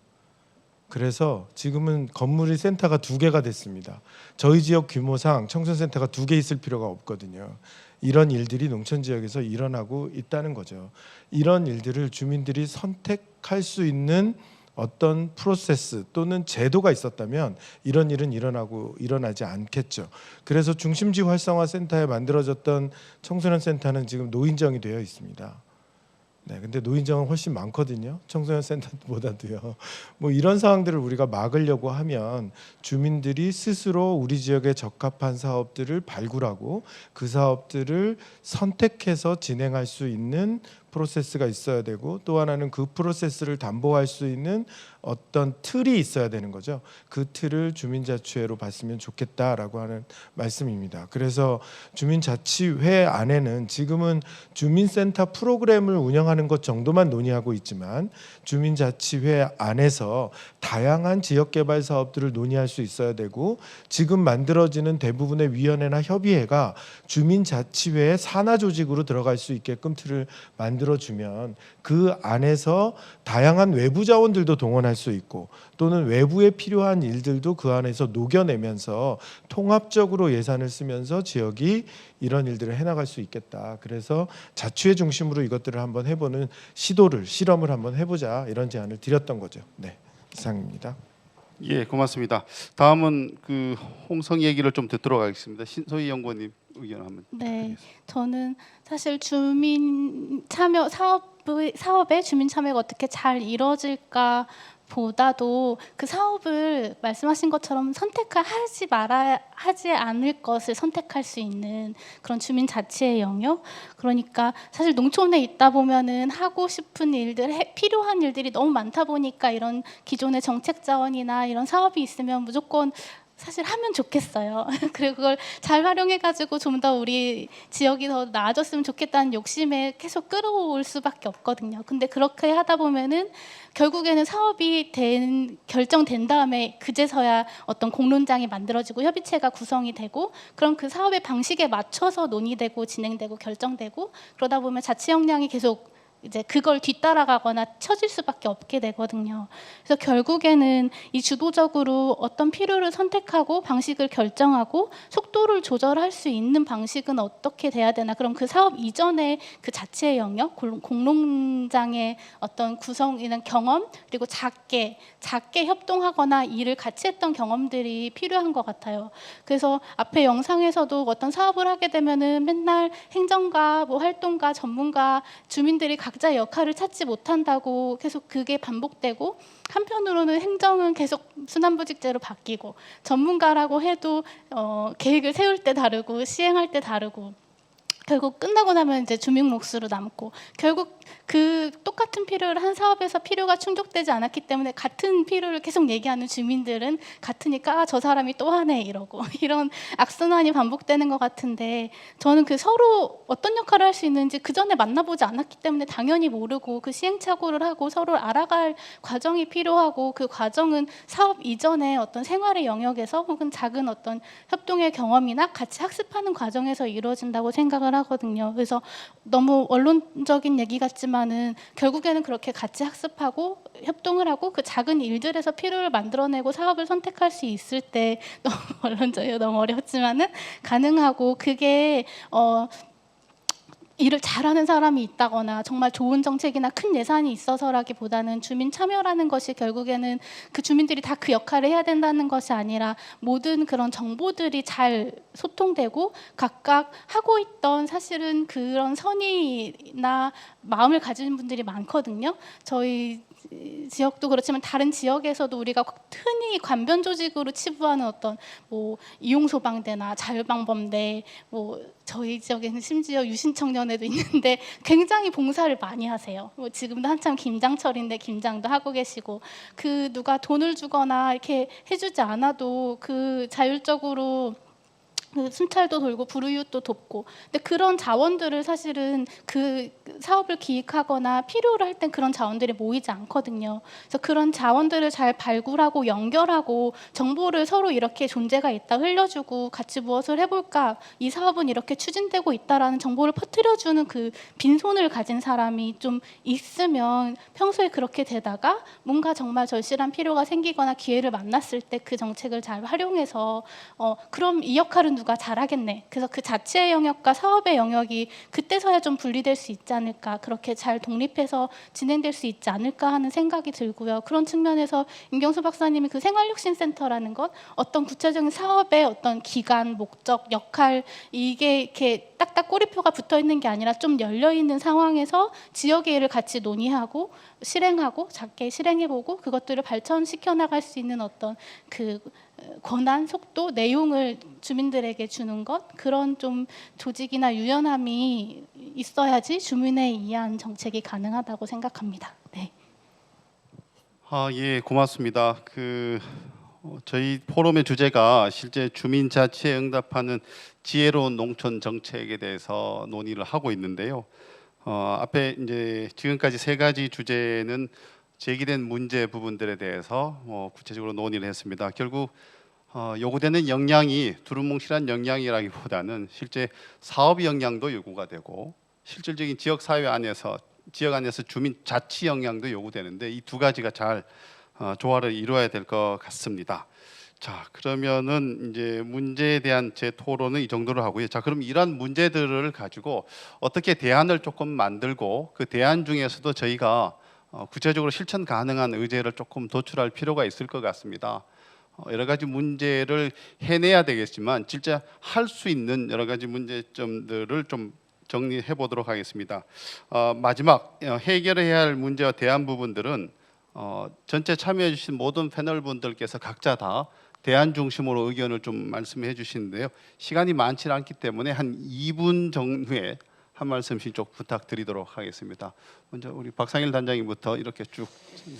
그래서 지금은 건물이 센터가 2개가 됐습니다. 저희 지역 규모상 청소년 센터가 2개 있을 필요가 없거든요. 이런 일들이 농촌 지역에서 일어나고 있다는 거죠. 이런 일들을 주민들이 선택할 수 있는 어떤 프로세스 또는 제도가 있었다면 이런 일은 일어나지 않겠죠. 그래서 중심지 활성화 센터에 만들어졌던 청소년 센터는 지금 노인정이 되어 있습니다. 네, 근데 노인정은 훨씬 많거든요. 청소년 센터보다도요. 뭐 이런 상황들을 우리가 막으려고 하면 주민들이 스스로 우리 지역에 적합한 사업들을 발굴하고 그 사업들을 선택해서 진행할 수 있는 프로세스가 있어야 되고, 또 하나는 그 프로세스를 담보할 수 있는 어떤 틀이 있어야 되는 거죠. 그 틀을 주민자치회로 봤으면 좋겠다라고 하는 말씀입니다. 그래서 주민자치회 안에는 지금은 주민센터 프로그램을 운영하는 것 정도만 논의하고 있지만, 주민자치회 안에서 다양한 지역개발 사업들을 논의할 수 있어야 되고, 지금 만들어지는 대부분의 위원회나 협의회가 주민자치회의 산하 조직으로 들어갈 수 있게끔 틀을 만들어주면 그 안에서 다양한 외부 자원들도 동원할 수 있고, 또는 외부에 필요한 일들도 그 안에서 녹여내면서 통합적으로 예산을 쓰면서 지역이 이런 일들을 해나갈 수 있겠다. 그래서 자치회 중심으로 이것들을 한번 해보는 실험을 한번 해보자, 이런 제안을 드렸던 거죠. 네, 이상입니다.
예, 고맙습니다. 다음은 그 홍성 얘기를 좀 듣도록 하겠습니다. 신소희 연구원님 의견 한번.
네, 저는 사실 주민 참여 사업에 주민 참여가 어떻게 잘 이루어질까 보다도 그 사업을 말씀하신 것처럼 하지 않을 것을 선택할 수 있는 그런 주민 자치의 영역. 그러니까 사실 농촌에 있다 보면은 하고 싶은 일들, 필요한 일들이 너무 많다 보니까 이런 기존의 정책 자원이나 이런 사업이 있으면 무조건 사실 하면 좋겠어요. 그리고 그걸 잘 활용해가지고 좀 더 우리 지역이 더 나아졌으면 좋겠다는 욕심에 계속 끌어올 수밖에 없거든요. 근데 그렇게 하다 보면은 결국에는 사업이 결정된 다음에 그제서야 어떤 공론장이 만들어지고 협의체가 구성이 되고, 그럼 그 사업의 방식에 맞춰서 논의되고 진행되고 결정되고, 그러다 보면 자치 역량이 계속 이제 그걸 뒤따라가거나 처질 수밖에 없게 되거든요. 그래서 결국에는 이 주도적으로 어떤 필요를 선택하고 방식을 결정하고 속도를 조절할 수 있는 방식은 어떻게 돼야 되나. 그럼 그 사업 이전에 그 자체의 영역, 공론장의 어떤 구성이나 경험, 그리고 작게 협동하거나 일을 같이 했던 경험들이 필요한 것 같아요. 그래서 앞에 영상에서도 어떤 사업을 하게 되면은 맨날 행정가, 뭐 활동가, 전문가, 주민들이 각자의 역할을 찾지 못한다고 계속 그게 반복되고, 한편으로는 행정은 계속 순환부직제로 바뀌고, 전문가라고 해도 계획을 세울 때 다르고 시행할 때 다르고, 결국 끝나고 나면 이제 주민 몫으로 남고, 결국 그 똑같은 필요를 한 사업에서 필요가 충족되지 않았기 때문에 같은 필요를 계속 얘기하는 주민들은 같으니까 저 사람이 또 하네 이러고 이런 악순환이 반복되는 것 같은데, 저는 그 서로 어떤 역할을 할 수 있는지 그 전에 만나보지 않았기 때문에 당연히 모르고, 그 시행착오를 하고 서로 알아갈 과정이 필요하고, 그 과정은 사업 이전에 어떤 생활의 영역에서 혹은 작은 어떤 협동의 경험이나 같이 학습하는 과정에서 이루어진다고 생각을 하거든요. 그래서 너무 원론적인 얘기 같지만은 결국에는 그렇게 같이 학습하고 협동을 하고 그 작은 일들에서 필요를 만들어내고 사업을 선택할 수 있을 때, 너무 원론적이고 너무 어렵지만은 가능하고, 그게 일을 잘하는 사람이 있다거나 정말 좋은 정책이나 큰 예산이 있어서라기보다는 주민 참여라는 것이 결국에는 그 주민들이 다 그 역할을 해야 된다는 것이 아니라 모든 그런 정보들이 잘 소통되고 각각 하고 있던 사실은 그런 선의나 마음을 가진 분들이 많거든요. 저희 지역도 그렇지만 다른 지역에서도 우리가 흔히 관변 조직으로 치부하는 어떤 뭐 이용소방대나 자율방범대, 뭐 저희 지역에는 심지어 유신청년회도 있는데 굉장히 봉사를 많이 하세요. 뭐 지금도 한참 김장철인데 김장도 하고 계시고, 그 누가 돈을 주거나 이렇게 해주지 않아도 그 자율적으로 그 순찰도 돌고 불우이웃도 돕고, 근데 그런 자원들을 사실은 그 사업을 기획하거나 필요로 할 땐 그런 자원들이 모이지 않거든요. 그래서 그런 자원들을 잘 발굴하고 연결하고 정보를 서로 이렇게 존재가 있다 흘려주고 같이 무엇을 해볼까, 이 사업은 이렇게 추진되고 있다라는 정보를 퍼뜨려주는 그 빈손을 가진 사람이 좀 있으면 평소에 그렇게 되다가 뭔가 정말 절실한 필요가 생기거나 기회를 만났을 때 그 정책을 잘 활용해서 그럼 이 역할은 누가 누가 잘하겠네. 그래서 그 자치의 영역과 사업의 영역이 그때서야 좀 분리될 수 있지 않을까. 그렇게 잘 독립해서 진행될 수 있지 않을까 하는 생각이 들고요. 그런 측면에서 임경수 박사님이 그 생활혁신센터라는 것, 어떤 구체적인 사업의 어떤 기간, 목적, 역할, 이게 이렇게 딱딱 꼬리표가 붙어 있는 게 아니라 좀 열려 있는 상황에서 지역의 일을 같이 논의하고 실행하고 작게 실행해보고 그것들을 발전시켜 나갈 수 있는 어떤 그 권한, 속도, 내용을 주민들에게 주는 것, 그런 좀 조직이나 유연함이 있어야지 주민에 의한 정책이 가능하다고 생각합니다. 네.
예, 고맙습니다. 저희 포럼의 주제가 실제 주민 자치에 응답하는 지혜로운 농촌 정책에 대해서 논의를 하고 있는데요. 앞에 이제 지금까지 세 가지 주제는 제기된 문제 부분들에 대해서 구체적으로 논의를 했습니다. 결국 요구되는 역량이 두루뭉실한 역량이라기보다는 실제 사업 역량도 요구가 되고 실질적인 지역 사회 안에서 주민 자치 역량도 요구되는데 이 두 가지가 잘 조화를 이루어야 될 것 같습니다. 자, 그러면은 이제 문제에 대한 제 토론은 이 정도로 하고요. 자, 그럼 이러한 문제들을 가지고 어떻게 대안을 조금 만들고 그 대안 중에서도 저희가 구체적으로 실천 가능한 의제를 조금 도출할 필요가 있을 것 같습니다. 여러 가지 문제를 해내야 되겠지만 진짜 할 수 있는 여러 가지 문제점들을 좀 정리해 보도록 하겠습니다. 마지막 해결해야 할 문제와 대안 부분들은 전체 참여해 주신 모든 패널 분들께서 각자 다 대안 중심으로 의견을 좀 말씀해 주시는데요. 시간이 많지 않기 때문에 한 2분 정도에 한 말씀씩 좀 부탁드리도록 하겠습니다. 먼저 우리 박상일 단장님부터 이렇게 쭉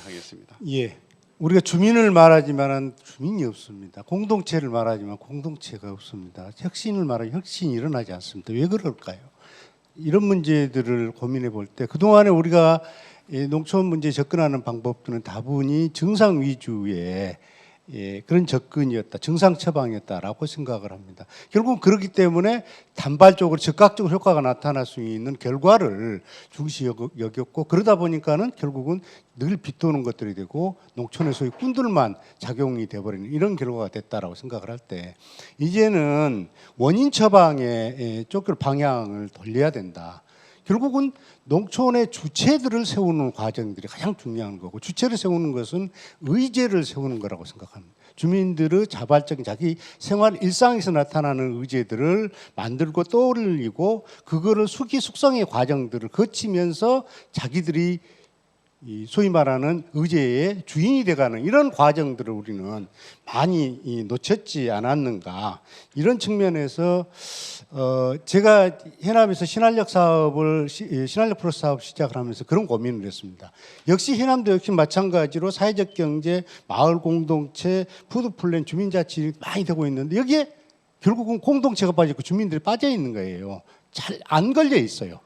하겠습니다.
예, 우리가 주민을 말하지만 주민이 없습니다. 공동체를 말하지만 공동체가 없습니다. 혁신을 말하면 혁신이 일어나지 않습니다. 왜 그럴까요? 이런 문제들을 고민해 볼 때 그동안에 우리가 농촌 문제에 접근하는 방법들은 다분히 증상 위주의 그런 접근이었다, 증상 처방이었다라고 생각을 합니다. 결국 그렇기 때문에 단발적으로 즉각적으로 효과가 나타날 수 있는 결과를 중시 여겼고 그러다 보니까는 결국은 늘 빗도는 것들이 되고 농촌의 소위 꾼들만 작용이 돼버리는 이런 결과가 됐다라고 생각을 할 때 이제는 원인 처방에 쫓길 방향을 돌려야 된다. 결국은 농촌의 주체들을 세우는 과정들이 가장 중요한 거고 주체를 세우는 것은 의제를 세우는 거라고 생각합니다. 주민들의 자발적인 자기 생활 일상에서 나타나는 의제들을 만들고 떠올리고 그거를 숙성의 과정들을 거치면서 자기들이 이 소위 말하는 의제의 주인이 돼가는 이런 과정들을 우리는 많이 놓쳤지 않았는가 이런 측면에서 제가 해남에서 신한력 플러스 사업 시작을 하면서 그런 고민을 했습니다. 역시 해남도 역시 마찬가지로 사회적 경제, 마을 공동체, 푸드플랜, 주민자치 많이 되고 있는데 여기에 결국은 공동체가 빠지고 주민들이 빠져 있는 거예요. 잘 안 걸려 있어요.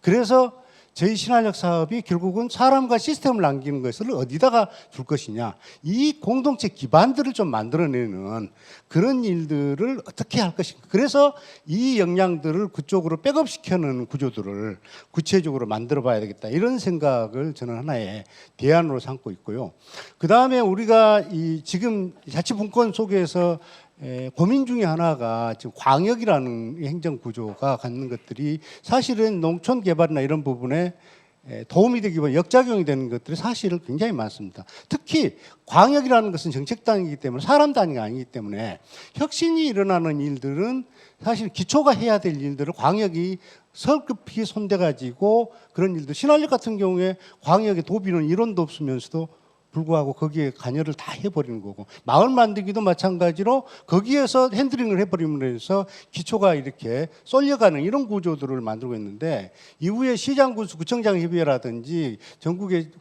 그래서 저희 신한력 사업이 결국은 사람과 시스템을 남기는 것을 어디다가 둘 것이냐 이 공동체 기반들을 좀 만들어내는 그런 일들을 어떻게 할 것인가 그래서 이 역량들을 그쪽으로 백업시켜놓는 구조들을 구체적으로 만들어 봐야 되겠다 이런 생각을 저는 하나의 대안으로 삼고 있고요. 그 다음에 우리가 이 지금 자치분권 속에서 고민 중에 하나가 지금 광역이라는 행정 구조가 갖는 것들이 사실은 농촌 개발이나 이런 부분에 도움이 되기보다 역작용이 되는 것들이 사실은 굉장히 많습니다. 특히 광역이라는 것은 정책 단위이기 때문에 사람 단위가 아니기 때문에 혁신이 일어나는 일들은 사실 기초가 해야 될 일들을 광역이 서글프게 손대가지고 그런 일들 신한력 같은 경우에 광역의 도비는 이론도 없으면서도 불구하고 거기에 관여를 다 해버리는 거고 마을 만들기도 마찬가지로 거기에서 핸들링을 해버리면서 기초가 이렇게 쏠려가는 이런 구조들을 만들고 있는데 이후에 시장군수 구청장 협의회라든지 전국의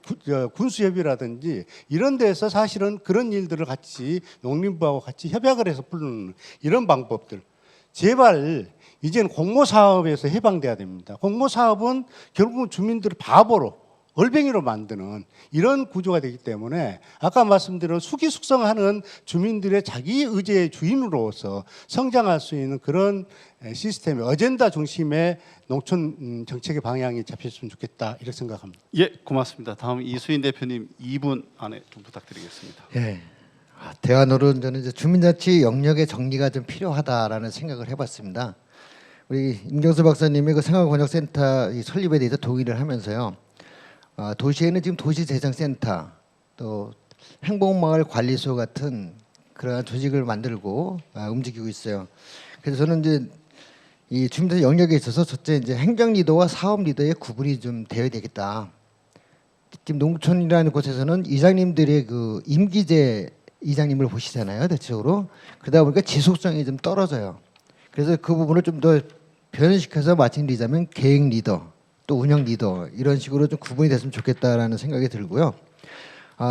군수협의회라든지 이런 데서 사실은 그런 일들을 같이 농림부하고 같이 협약을 해서 풀는 이런 방법들 제발 이제는 공모사업에서 해방돼야 됩니다. 공모사업은 결국은 주민들을 바보로 얼뱅이로 만드는 이런 구조가 되기 때문에 아까 말씀드린 숙성하는 주민들의 자기 의제의 주인으로서 성장할 수 있는 그런 시스템의 어젠다 중심의 농촌 정책의 방향이 잡혔으면 좋겠다 이렇게 생각합니다.
예, 고맙습니다. 다음 이수인 대표님 2분 안에 좀 부탁드리겠습니다.
예. 대안으로 저는 이제 주민자치 영역의 정리가 좀 필요하다라는 생각을 해봤습니다. 우리 임경수 박사님의 그 생활권역센터 이 설립에 대해서 동의를 하면서요. 도시에는 지금 도시재생센터 또 행복마을관리소 같은 그러한 조직을 만들고 움직이고 있어요. 그래서 저는 이제 이 주민자치 영역에 있어서 첫째 이제 행정 리더와 사업 리더의 구분이 좀 되어야 되겠다. 지금 농촌이라는 곳에서는 이장님들의 그 임기제 이장님을 보시잖아요, 대체적으로. 그러다 보니까 지속성이 좀 떨어져요. 그래서 그 부분을 좀 더 변형시켜서 말씀드리자면 계획 리더, 또 운영 리더 이런 식으로 좀 구분이 됐으면 좋겠다라는 생각이 들고요.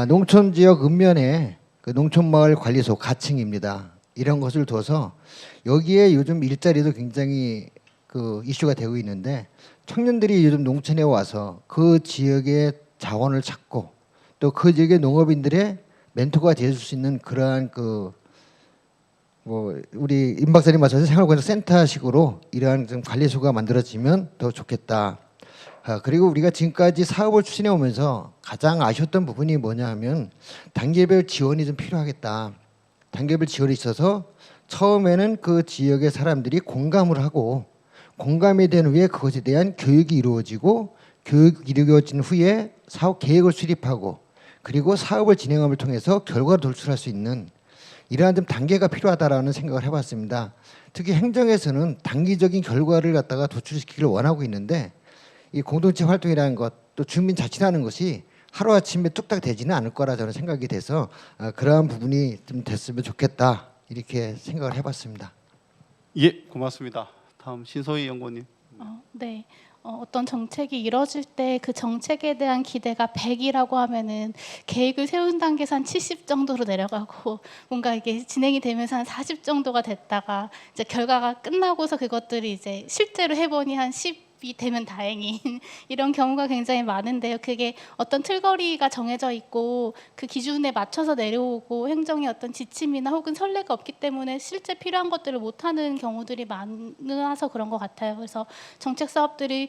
농촌 지역 읍면에 그 농촌마을 관리소 가칭입니다. 이런 것을 둬서 여기에 요즘 일자리도 굉장히 그 이슈가 되고 있는데 청년들이 요즘 농촌에 와서 그 지역의 자원을 찾고 또 그 지역의 농업인들의 멘토가 되어줄 수 있는 그러한 그 뭐 우리 임 박사님 말씀하신 생활권역센터식으로 이러한 좀 관리소가 만들어지면 더 좋겠다. 그리고 우리가 지금까지 사업을 추진해 오면서 가장 아쉬웠던 부분이 뭐냐 하면 단계별 지원이 좀 필요하겠다. 단계별 지원이 있어서 처음에는 그 지역의 사람들이 공감을 하고 공감이 된 후에 그것에 대한 교육이 이루어지고 교육이 이루어진 후에 사업 계획을 수립하고 그리고 사업을 진행함을 통해서 결과를 도출할 수 있는 이러한 좀 단계가 필요하다라는 생각을 해봤습니다. 특히 행정에서는 단기적인 결과를 갖다가 도출시키기를 원하고 있는데 이 공동체 활동이라는 것, 또 주민자치라는 것이 하루아침에 뚝딱 되지는 않을 거라 저는 생각이 돼서 그러한 부분이 좀 됐으면 좋겠다 이렇게 생각을 해봤습니다.
예, 고맙습니다. 다음 신소희 연구원님.
네. 어떤 정책이 이뤄질 때 그 정책에 대한 기대가 100이라고 하면은 계획을 세운 단계에서 한 70 정도로 내려가고 뭔가 이게 진행이 되면서 한 40 정도가 됐다가 이제 결과가 끝나고서 그것들이 이제 실제로 해보니 한 10이 되면 다행인 이런 경우가 굉장히 많은데요. 그게 어떤 틀거리가 정해져 있고 그 기준에 맞춰서 내려오고 행정의 어떤 지침이나 혹은 선례가 없기 때문에 실제 필요한 것들을 못하는 경우들이 많아서 그런 것 같아요. 그래서 정책 사업들이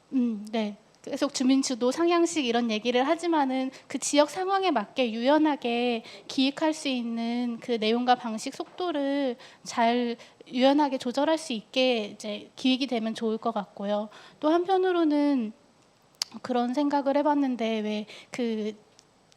네. 계속 주민주도 상향식 이런 얘기를 하지만은 그 지역 상황에 맞게 유연하게 기획할 수 있는 그 내용과 방식 속도를 잘 유연하게 조절할 수 있게 이제 기획이 되면 좋을 것 같고요. 또 한편으로는 그런 생각을 해봤는데 왜 그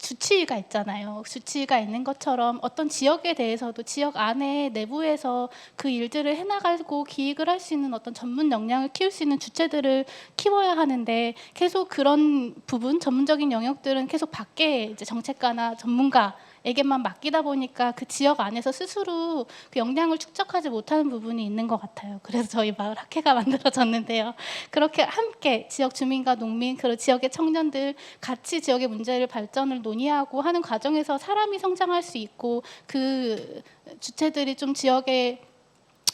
주치의가 있잖아요. 주치의가 있는 것처럼 어떤 지역에 대해서도 지역 안에 내부에서 그 일들을 해나가고 기획을 할 수 있는 어떤 전문 역량을 키울 수 있는 주체들을 키워야 하는데 계속 그런 부분 전문적인 영역들은 계속 밖에 이제 정책가나 전문가에게만 맡기다 보니까 그 지역 안에서 스스로 그 역량을 축적하지 못하는 부분이 있는 것 같아요. 그래서 저희 마을 학회가 만들어졌는데요. 그렇게 함께 지역 주민과 농민 그리고 지역의 청년들 같이 지역의 문제를 발전을 논의하고 하는 과정에서 사람이 성장할 수 있고 그 주체들이 좀 지역의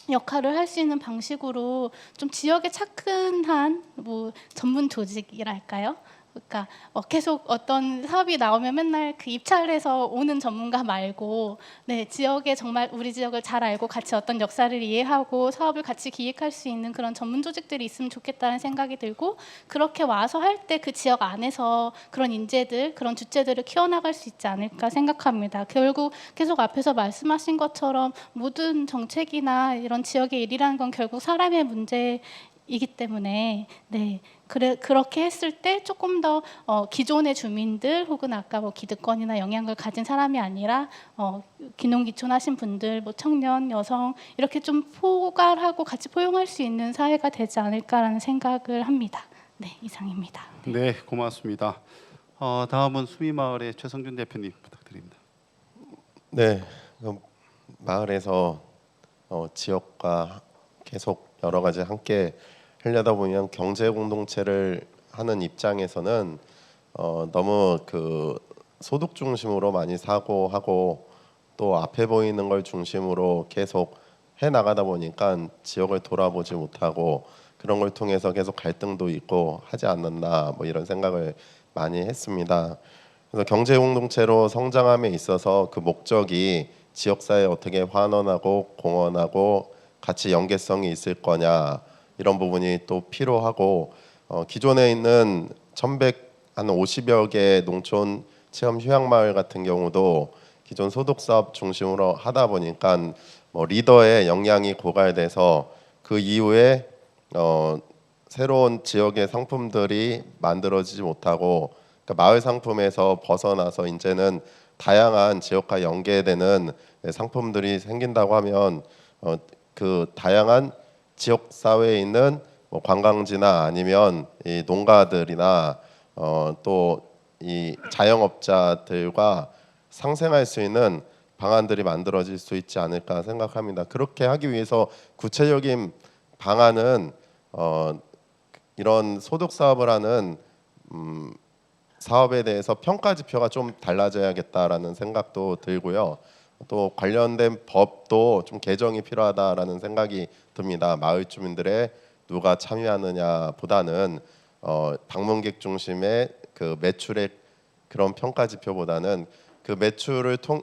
역할을 할 수 있는 방식으로 좀 지역의 차근한 뭐 전문 조직이랄까요? 그러니까 계속 어떤 사업이 나오면 맨날 그 입찰해서 오는 전문가 말고 네, 지역에 정말 우리 지역을 잘 알고 같이 어떤 역사를 이해하고 사업을 같이 기획할 수 있는 그런 전문 조직들이 있으면 좋겠다는 생각이 들고 그렇게 와서 할 때 그 지역 안에서 그런 인재들, 그런 주체들을 키워나갈 수 있지 않을까 생각합니다. 결국 계속 앞에서 말씀하신 것처럼 모든 정책이나 이런 지역의 일이라는 건 결국 사람의 문제이기 때문에 네. 그렇게 했을 때 조금 더 기존의 주민들 혹은 아까 뭐 기득권이나 영향을 가진 사람이 아니라 기농기촌하신 분들, 뭐 청년, 여성 이렇게 좀 포괄하고 같이 포용할 수 있는 사회가 되지 않을까라는 생각을 합니다. 네, 이상입니다.
네, 고맙습니다. 다음은 수미마을의 최성준 대표님 부탁드립니다.
네, 그럼 마을에서 지역과 계속 여러 가지 함께 하려다 보면 경제 공동체를 하는 입장에서는 너무 그 소득 중심으로 많이 사고하고 또 앞에 보이는 걸 중심으로 계속 해 나가다 보니까 지역을 돌아보지 못하고 그런 걸 통해서 계속 갈등도 있고 하지 않는다 뭐 이런 생각을 많이 했습니다. 그래서 경제 공동체로 성장함에 있어서 그 목적이 지역사회에 어떻게 환원하고 공헌하고 같이 연계성이 있을 거냐 이런 부분이 또 필요하고 기존에 있는 1,150여 개 농촌 체험 휴양마을 같은 경우도 기존 소득 사업 중심으로 하다 보니까 뭐 리더의 역량이 고갈돼서 그 이후에 새로운 지역의 상품들이 만들어지지 못하고, 그러니까 마을 상품에서 벗어나서 이제는 다양한 지역과 연계되는 상품들이 생긴다고 하면 그 다양한 지역 사회에 있는 뭐 관광지나 아니면 이 농가들이나 또 이 자영업자들과 상생할 수 있는 방안들이 만들어질 수 있지 않을까 생각합니다. 그렇게 하기 위해서 구체적인 방안은 이런 소득 사업을 하는 사업에 대해서 평가 지표가 좀 달라져야겠다라는 생각도 들고요. 또 관련된 법도 좀 개정이 필요하다라는 생각이 듭니다. 마을 주민들의 누가 참여하느냐보다는 방문객 중심의 그 매출의 그런 평가 지표보다는 그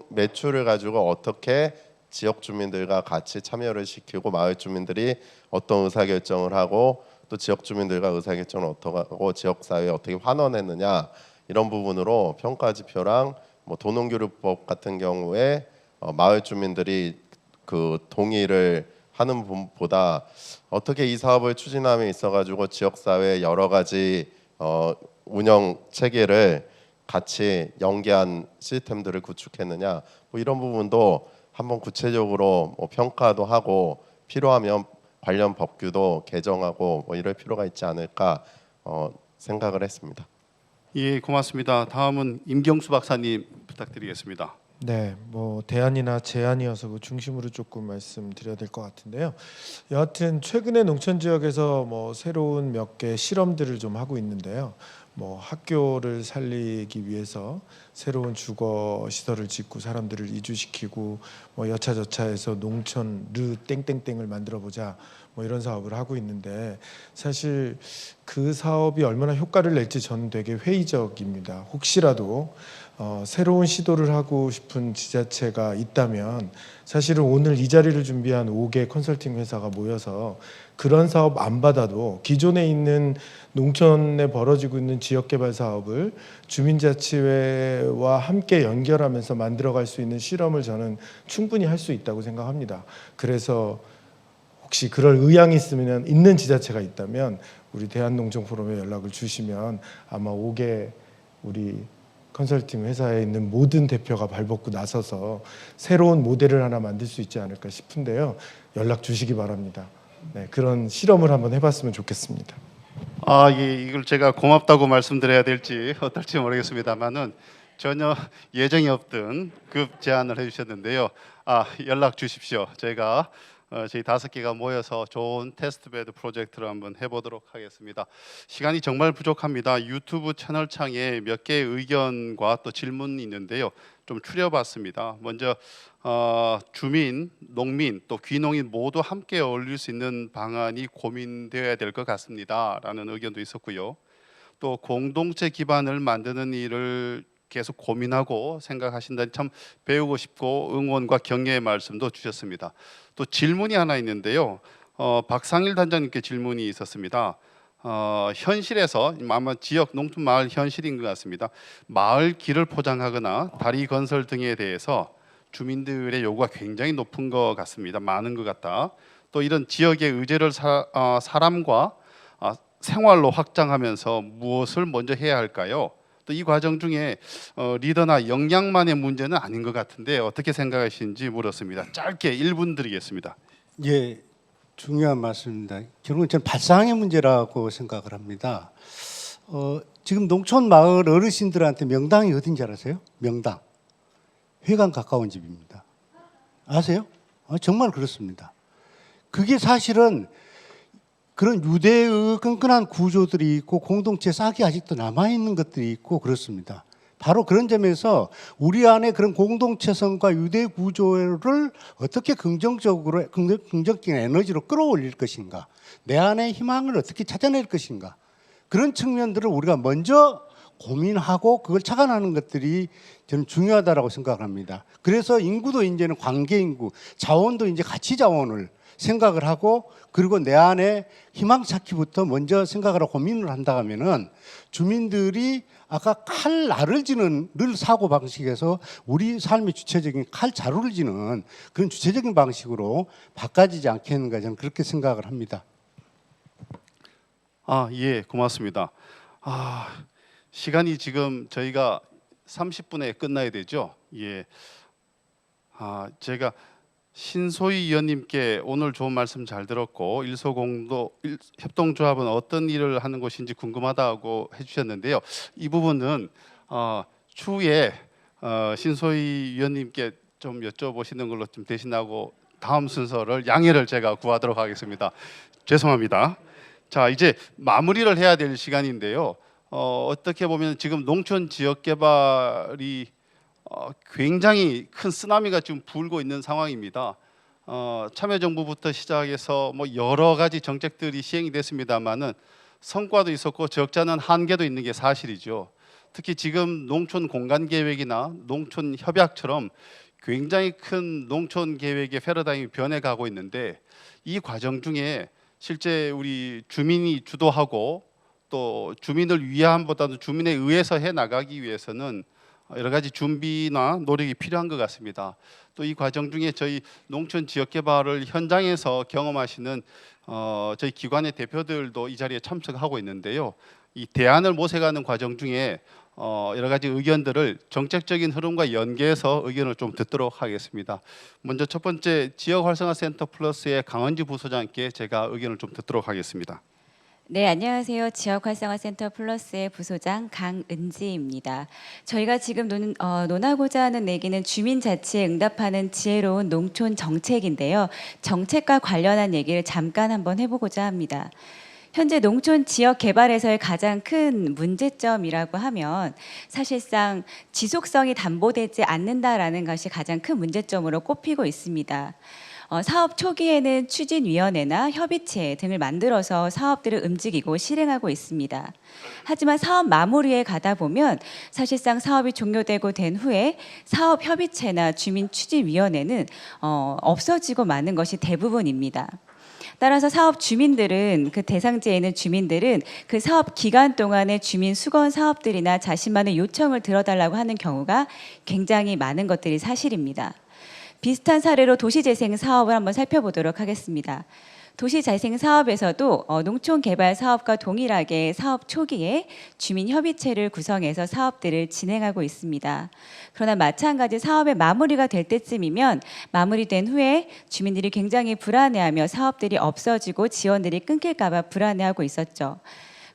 매출을 가지고 어떻게 지역 주민들과 같이 참여를 시키고 마을 주민들이 어떤 의사결정을 하고 또 지역 주민들과 의사결정을 어떻게 하고 지역 사회에 어떻게 환원했느냐, 이런 부분으로 평가 지표랑 뭐 도농교류법 같은 경우에 마을 주민들이 그 동의를 하는 부분보다 어떻게 이 사업을 추진함에 있어가지고 지역 사회 여러 가지 운영 체계를 같이 연계한 시스템들을 구축했느냐, 뭐 이런 부분도 한번 구체적으로 뭐 평가도 하고 필요하면 관련 법규도 개정하고 뭐 이럴 필요가 있지 않을까 생각을 했습니다.
예, 고맙습니다. 다음은 임경수 박사님 부탁드리겠습니다.
네, 뭐 대안이나 제안이어서 그 중심으로 조금 말씀드려야 될 것 같은데요. 여하튼 최근에 농촌 지역에서 뭐 새로운 몇 개 실험들을 좀 하고 있는데요. 뭐 학교를 살리기 위해서 새로운 주거 시설을 짓고 사람들을 이주시키고 뭐 여차저차해서 농촌 르 땡땡땡을 만들어 보자, 뭐 이런 사업을 하고 있는데, 사실 그 사업이 얼마나 효과를 낼지 저는 되게 회의적입니다. 혹시라도 새로운 시도를 하고 싶은 지자체가 있다면 사실은 오늘 이 자리를 준비한 5개 컨설팅 회사가 모여서 그런 사업 안 받아도 기존에 있는 농촌에 벌어지고 있는 지역개발 사업을 주민자치회와 함께 연결하면서 만들어갈 수 있는 실험을 저는 충분히 할 수 있다고 생각합니다. 그래서 혹시 그럴 의향이 있는 지자체가 있다면 우리 대한농촌포럼에 연락을 주시면 아마 5개 우리 컨설팅 회사에 있는 모든 대표가 발벗고 나서서 새로운 모델을 하나 만들 수 있지 않을까 싶은데요. 연락 주시기 바랍니다. 네, 그런 실험을 한번 해봤으면 좋겠습니다.
예, 이걸 제가 고맙다고 말씀드려야 될지 어떨지 모르겠습니다만은 전혀 예정이 없던 급 제안을 해주셨는데요. 연락 주십시오. 저희가 저희 5개가 모여서 좋은 테스트베드 프로젝트를 한번 해보도록 하겠습니다. 시간이 정말 부족합니다. 유튜브 채널 창에 몇 개의 의견과 또 질문이 있는데요. 좀 추려봤습니다. 먼저 주민, 농민, 또 귀농인 모두 함께 어울릴 수 있는 방안이 고민되어야 될 것 같습니다라는 의견도 있었고요. 또 공동체 기반을 만드는 일을 계속 고민하고 생각하신다니 참 배우고 싶고 응원과 격려의 말씀도 주셨습니다. 또 질문이 하나 있는데요. 박상일 단장님께 질문이 있었습니다. 현실에서 아마 지역 농촌 마을 현실인 것 같습니다. 마을 길을 포장하거나 다리 건설 등에 대해서 주민들의 요구가 굉장히 높은 것 같습니다. 많은 것 같다. 또 이런 지역의 의제를 사람과 생활로 확장하면서 무엇을 먼저 해야 할까요? 또 이 과정 중에 리더나 역량만의 문제는 아닌 것 같은데 어떻게 생각하시는지 물었습니다. 짧게 1분 드리겠습니다.
예, 중요한 말씀입니다. 결국은 저는 발상의 문제라고 생각을 합니다. 지금 농촌 마을 어르신들한테 명당이 어딘지 알아세요? 명당. 회관 가까운 집입니다. 아세요? 정말 그렇습니다. 그게 사실은 그런 유대의 끈끈한 구조들이 있고 공동체 싹이 아직도 남아있는 것들이 있고 그렇습니다. 바로 그런 점에서 우리 안에 그런 공동체성과 유대 구조를 어떻게 긍정적인 에너지로 끌어올릴 것인가, 내 안에 희망을 어떻게 찾아낼 것인가, 그런 측면들을 우리가 먼저 고민하고 그걸 착안하는 것들이 저는 중요하다고 생각합니다. 그래서 인구도 이제는 관계 인구, 자원도 이제 가치 자원을 생각을 하고 그리고 내 안에 희망 찾기부터 먼저 생각을 하고 고민을 한다 하면은 주민들이 아까 칼 나를 지는 늘 사고 방식에서 우리 삶의 주체적인 칼 자루를 지는 그런 주체적인 방식으로 바꿔지지 않겠는가 저는 그렇게 생각을 합니다.
예, 고맙습니다. 시간이 지금 저희가 30분에 끝나야 되죠. 예. 제가 신소희 의원님께 오늘 좋은 말씀 잘 들었고 일소공도 협동조합은 어떤 일을 하는 곳인지 궁금하다고 해주셨는데요. 이 부분은 추후에 신소희 의원님께 좀 여쭤보시는 걸로 좀 대신하고 다음 순서를 양해를 제가 구하도록 하겠습니다. 죄송합니다. 자, 이제 마무리를 해야 될 시간인데요. 어떻게 보면 지금 농촌 지역 개발이 굉장히 큰 쓰나미가 지금 불고 있는 상황입니다. 참여정부부터 시작해서 뭐 여러 가지 정책들이 시행이 됐습니다만은 성과도 있었고 적자는 한계도 있는 게 사실이죠. 특히 지금 농촌 공간 계획이나 농촌 협약처럼 굉장히 큰 농촌 계획의 패러다임이 변해가고 있는데 이 과정 중에 실제 우리 주민이 주도하고 또 주민을 위함보다도 주민에 의해서 해 나가기 위해서는 여러 가지 준비나 노력이 필요한 것 같습니다. 또 이 과정 중에 저희 농촌 지역 개발을 현장에서 경험하시는 저희 기관의 대표들도 이 자리에 참석하고 있는데요. 이 대안을 모색하는 과정 중에 여러 가지 의견들을 정책적인 흐름과 연계해서 의견을 좀 듣도록 하겠습니다. 먼저 첫 번째 지역 활성화 센터 플러스의 강은지 부소장께 제가 의견을 좀 듣도록 하겠습니다.
네, 안녕하세요. 지역활성화센터 플러스의 부소장 강은지입니다. 저희가 지금 논하고자 하는 얘기는 주민자치에 응답하는 지혜로운 농촌 정책인데요. 정책과 관련한 얘기를 잠깐 한번 해보고자 합니다. 현재 농촌 지역 개발에서의 가장 큰 문제점이라고 하면 사실상 지속성이 담보되지 않는다라는 것이 가장 큰 문제점으로 꼽히고 있습니다. 사업 초기에는 추진위원회나 협의체 등을 만들어서 사업들을 움직이고 실행하고 있습니다. 하지만 사업 마무리에 가다 보면 사실상 사업이 종료되고 된 후에 사업 협의체나 주민 추진위원회는 없어지고 마는 것이 대부분입니다. 따라서 사업 주민들은 그 대상지에 있는 주민들은 그 사업 기간 동안의 주민 수건 사업들이나 자신만의 요청을 들어달라고 하는 경우가 굉장히 많은 것들이 사실입니다. 비슷한 사례로 도시재생 사업을 한번 살펴보도록 하겠습니다. 도시재생 사업에서도 농촌 개발 사업과 동일하게 사업 초기에 주민협의체를 구성해서 사업들을 진행하고 있습니다. 그러나 마찬가지 사업의 마무리가 될 때쯤이면 마무리된 후에 주민들이 굉장히 불안해하며 사업들이 없어지고 지원들이 끊길까 봐 불안해하고 있었죠.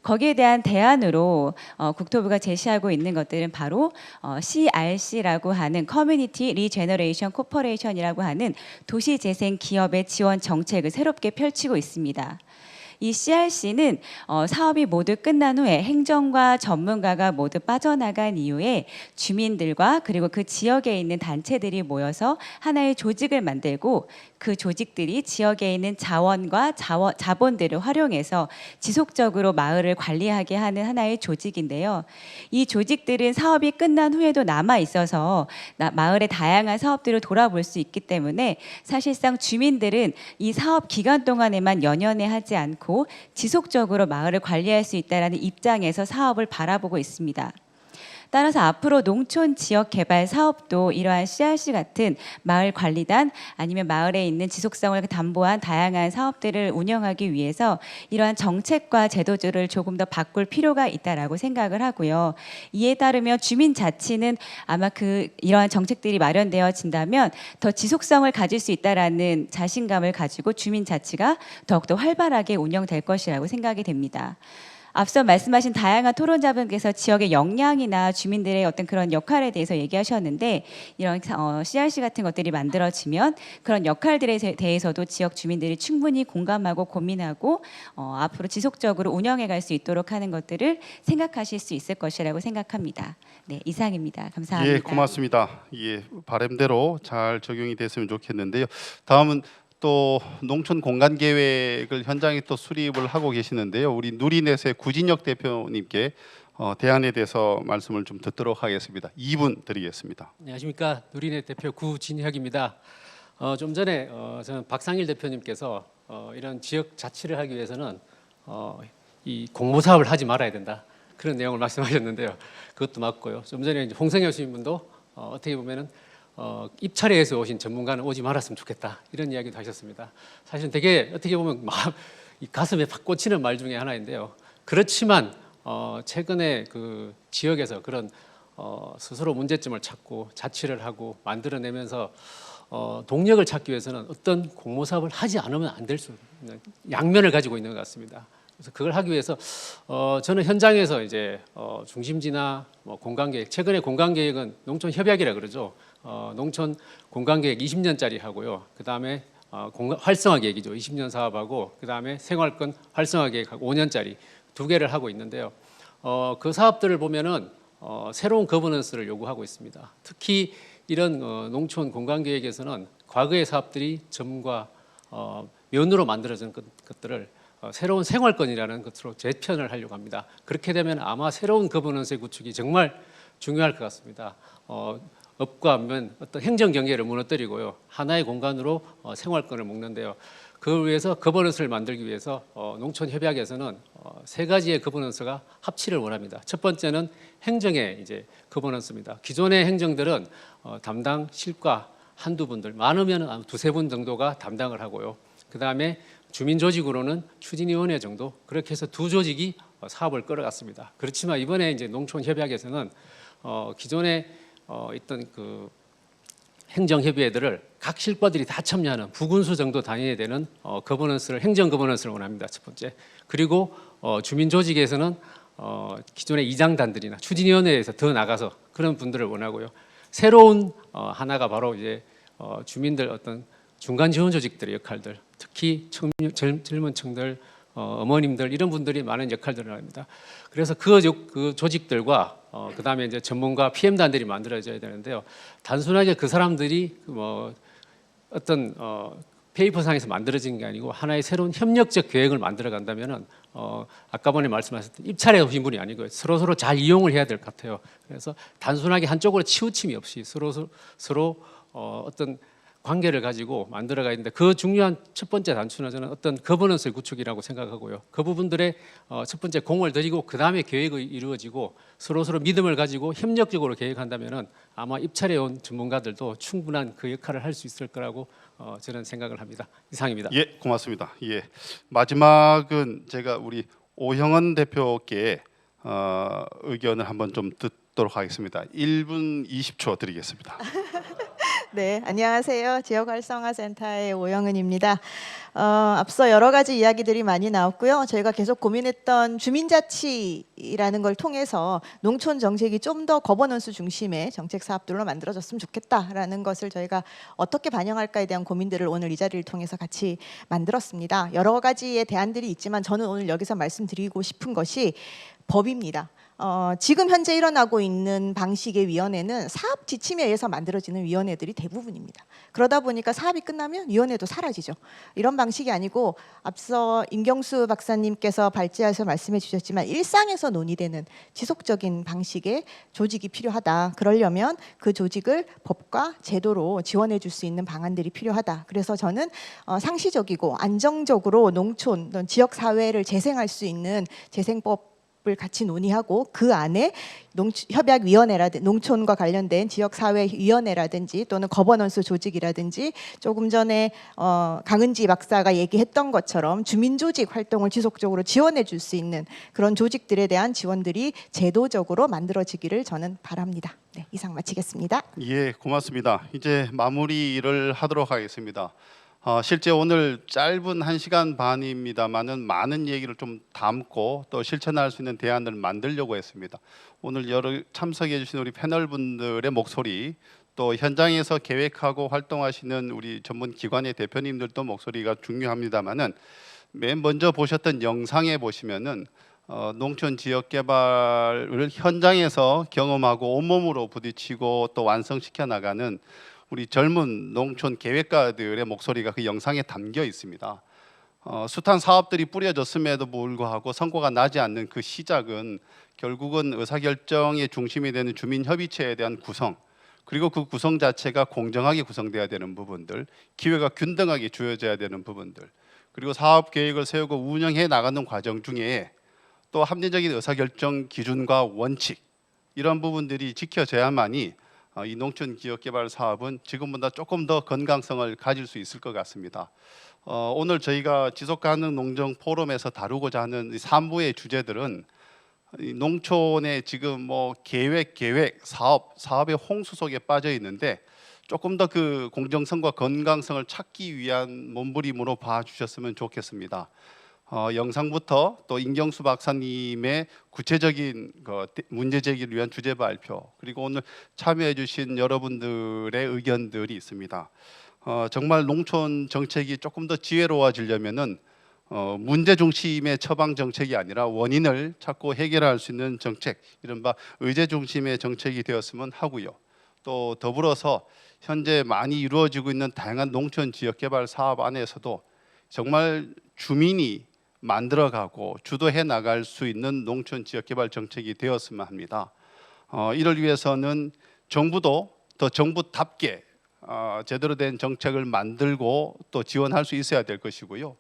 거기에 대한 대안으로 국토부가 제시하고 있는 것들은 바로 CRC라고 하는 커뮤니티 리제너레이션 코퍼레이션이라고 하는 도시재생 기업의 지원 정책을 새롭게 펼치고 있습니다. 이 CRC는 사업이 모두 끝난 후에 행정과 전문가가 모두 빠져나간 이후에 주민들과 그리고 그 지역에 있는 단체들이 모여서 하나의 조직을 만들고 그 조직들이 지역에 있는 자원과 자본들을 활용해서 지속적으로 마을을 관리하게 하는 하나의 조직인데요. 이 조직들은 사업이 끝난 후에도 남아 있어서 마을의 다양한 사업들을 돌아볼 수 있기 때문에 사실상 주민들은 이 사업 기간 동안에만 연연해 하지 않고 지속적으로 마을을 관리할 수 있다는 입장에서 사업을 바라보고 있습니다. 따라서 앞으로 농촌 지역 개발 사업도 이러한 CRC 같은 마을 관리단 아니면 마을에 있는 지속성을 담보한 다양한 사업들을 운영하기 위해서 이러한 정책과 제도들을 조금 더 바꿀 필요가 있다라고 생각을 하고요. 이에 따르면 주민 자치는 아마 이러한 정책들이 마련되어진다면 더 지속성을 가질 수 있다라는 자신감을 가지고 주민 자치가 더욱더 활발하게 운영될 것이라고 생각이 됩니다. 앞서 말씀하신 다양한 토론자분께서 지역의 역량이나 주민들의 어떤 그런 역할에 대해서 얘기하셨는데 이런 CRC 같은 것들이 만들어지면 그런 역할들에 대해서도 지역 주민들이 충분히 공감하고 고민하고 앞으로 지속적으로 운영해 갈 수 있도록 하는 것들을 생각하실 수 있을 것이라고 생각합니다. 네, 이상입니다. 감사합니다.
예, 고맙습니다. 예, 바람대로 잘 적용이 됐으면 좋겠는데요. 다음은 또 농촌 공간 계획을 현장에 또 수립을 하고 계시는데요. 우리 누리넷의 구진혁 대표님께 대안에 대해서 말씀을 좀 듣도록 하겠습니다. 2분 드리겠습니다.
안녕하십니까. 누리넷 대표 구진혁입니다. 좀 전에 저는 박상일 대표님께서 이런 지역 자치를 하기 위해서는 이 공모 사업을 하지 말아야 된다 그런 내용을 말씀하셨는데요. 그것도 맞고요. 좀 전에 이제 홍성엽 시민분도 어떻게 보면은 입찰회에서 오신 전문가는 오지 말았으면 좋겠다 이런 이야기도 하셨습니다. 사실은 되게 어떻게 보면 이 가슴에 팍 꽂히는 말 중에 하나인데요. 그렇지만 최근에 그 지역에서 그런 스스로 문제점을 찾고 자치를 하고 만들어내면서 동력을 찾기 위해서는 어떤 공모 사업을 하지 않으면 안 될 수 있는 양면을 가지고 있는 것 같습니다. 그래서 그걸 하기 위해서 저는 현장에서 이제 중심지나 뭐 공간계획, 최근에 공간계획은 농촌 협약이라 그러죠. 농촌 공간계획 20년짜리 하고요. 그 다음에 활성화 계획이죠. 20년 사업하고 그 다음에 생활권 활성화 계획하고 5년짜리 두 개를 하고 있는데요. 그 사업들을 보면은 새로운 거버넌스를 요구하고 있습니다. 특히 이런 농촌 공간계획에서는 과거의 사업들이 점과 면으로 만들어진 것들을 새로운 생활권이라는 것으로 재편을 하려고 합니다. 그렇게 되면 아마 새로운 거버넌스의 구축이 정말 중요할 것 같습니다. 업과 면 어떤 행정 경계를 무너뜨리고요. 하나의 공간으로 생활권을 묶는데요. 그걸 위해서 거버넌스를 만들기 위해서 농촌 협약에서는 세 가지의 거버넌스가 합치를 원합니다. 첫 번째는 행정의 이제 거버넌스입니다. 기존의 행정들은 담당 실과 한두 분들, 많으면 두세 분 정도가 담당을 하고요. 그 다음에 주민 조직으로는 추진위원회 정도, 그렇게 해서 두 조직이 사업을 끌어갔습니다. 그렇지만 이번에 이제 농촌 협약에서는 기존에 있던 그 행정협의회들을 각 실과들이 다 참여하는 부군수 정도 단위에 되는 거버넌스를, 행정 거버넌스를 원합니다. 첫 번째. 그리고 주민 조직에서는 기존의 이장단들이나 추진위원회에서 더 나가서 그런 분들을 원하고요. 새로운 하나가 바로 이제 주민들 어떤 중간 지원 조직들의 역할들, 특히 젊은 층들, 어머님들 이런 분들이 많은 역할들을 합니다. 그래서 그 조직들과 그 다음에 이제 전문가 PM단들이 만들어져야 되는데요. 단순하게 그 사람들이 뭐 어떤 페이퍼상에서 만들어진 게 아니고 하나의 새로운 협력적 계획을 만들어 간다면은 아까 전에 말씀하셨던 입찰에 오신 분이 아니고 서로 잘 이용을 해야 될 것 같아요. 그래서 단순하게 한쪽으로 치우침이 없이 서로 어떤 관계를 가지고 만들어가야 되는데 그 중요한 첫 번째 단추는 저는 어떤 거버넌스의 구축이라고 생각하고요. 그 부분들의 첫 번째 공을 들이고 그 다음에 계획이 이루어지고 서로 믿음을 가지고 협력적으로 계획한다면은 아마 입찰에 온 전문가들도 충분한 그 역할을 할 수 있을 거라고 저는 생각을 합니다. 이상입니다.
예, 고맙습니다. 예, 마지막은 제가 우리 오형은 대표께 의견을 한번 좀 듣도록 하겠습니다. 1분 20초 드리겠습니다.
네, 안녕하세요. 지역활성화센터의 오영은입니다. 앞서 여러 가지 이야기들이 많이 나왔고요. 저희가 계속 고민했던 주민자치라는 걸 통해서 농촌 정책이 좀 더 거버넌스 중심의 정책 사업들로 만들어졌으면 좋겠다라는 것을 저희가 어떻게 반영할까에 대한 고민들을 오늘 이 자리를 통해서 같이 만들었습니다. 여러 가지의 대안들이 있지만 저는 오늘 여기서 말씀드리고 싶은 것이 법입니다. 지금 현재 일어나고 있는 방식의 위원회는 사업 지침에 의해서 만들어지는 위원회들이 대부분입니다. 그러다 보니까 사업이 끝나면 위원회도 사라지죠. 이런 방식이 아니고 앞서 임경수 박사님께서 발제해서 말씀해 주셨지만 일상에서 논의되는 지속적인 방식의 조직이 필요하다. 그러려면 그 조직을 법과 제도로 지원해 줄 수 있는 방안들이 필요하다. 그래서 저는 상시적이고 안정적으로 농촌, 지역 사회를 재생할 수 있는 재생법 을 같이 논의하고 그 안에 협약위원회라든지 농촌과 관련된 지역사회위원회라든지 또는 거버넌스 조직이라든지 조금 전에 강은지 박사가 얘기했던 것처럼 주민조직 활동을 지속적으로 지원해 줄 수 있는 그런 조직들에 대한 지원들이 제도적으로 만들어지기를 저는 바랍니다. 네, 이상 마치겠습니다.
예, 고맙습니다. 이제 마무리를 하도록 하겠습니다. 실제 오늘 짧은 1시간 반입니다만은 많은 얘기를 좀 담고 또 실천할 수 있는 대안을 만들려고 했습니다. 오늘 여러 참석해 주신 우리 패널분들의 목소리, 또 현장에서 계획하고 활동하시는 우리 전문 기관의 대표님들도 목소리가 중요합니다만은 맨 먼저 보셨던 영상에 보시면은 농촌 지역 개발을 현장에서 경험하고 온몸으로 부딪히고 또 완성시켜 나가는 우리 젊은 농촌 계획가들의 목소리가 그 영상에 담겨 있습니다. 숱한 사업들이 뿌려졌음에도 불구하고 성과가 나지 않는 그 시작은 결국은 의사결정의 중심이 되는 주민협의체에 대한 구성, 그리고 그 구성 자체가 공정하게 구성돼야 되는 부분들, 기회가 균등하게 주어져야 되는 부분들, 그리고 사업 계획을 세우고 운영해 나가는 과정 중에 또 합리적인 의사결정 기준과 원칙 이런 부분들이 지켜져야만이 이 농촌 지역 개발 사업은 지금보다 조금 더 건강성을 가질 수 있을 것 같습니다. 오늘 저희가 지속 가능 농정 포럼에서 다루고자 하는 이 3부의 주제들은 이 농촌의 지금 뭐 계획, 사업의 홍수 속에 빠져 있는데 조금 더 그 공정성과 건강성을 찾기 위한 몸부림으로 봐주셨으면 좋겠습니다. 영상부터 또 임경수 박사님의 구체적인 문제 제기를 위한 주제 발표, 그리고 오늘 참여해주신 여러분들의 의견들이 있습니다. 정말 농촌 정책이 조금 더 지혜로워지려면은 문제 중심의 처방 정책이 아니라 원인을 찾고 해결할 수 있는 정책, 이른바 의제 중심의 정책이 되었으면 하고요. 또 더불어서 현재 많이 이루어지고 있는 다양한 농촌 지역 개발 사업 안에서도 정말 주민이 만들어가고 주도해 나갈 수 있는 농촌 지역 개발 정책이 되었으면 합니다. 이를 위해서는 정부도 더 정부답게 제대로 된 정책을 만들고 또 지원할 수 있어야 될 것이고요.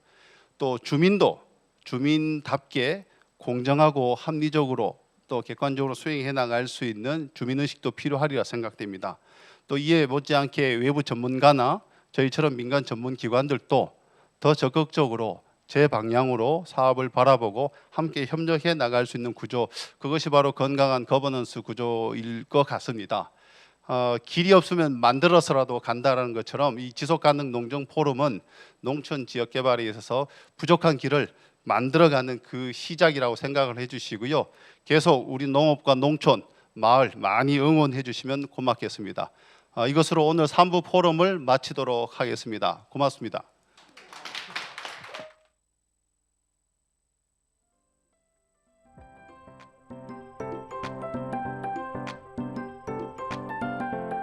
또 주민도 주민답게 공정하고 합리적으로 또 객관적으로 수행해 나갈 수 있는 주민의식도 필요하리라 생각됩니다. 또 이에 못지않게 외부 전문가나 저희처럼 민간 전문기관들도 더 적극적으로 제 방향으로 사업을 바라보고 함께 협력해 나갈 수 있는 구조, 그것이 바로 건강한 거버넌스 구조일 것 같습니다. 길이 없으면 만들어서라도 간다라는 것처럼 이 지속가능 농정 포럼은 농촌 지역 개발에 있어서 부족한 길을 만들어가는 그 시작이라고 생각을 해주시고요. 계속 우리 농업과 농촌, 마을 많이 응원해 주시면 고맙겠습니다. 이것으로 오늘 3부 포럼을 마치도록 하겠습니다. 고맙습니다.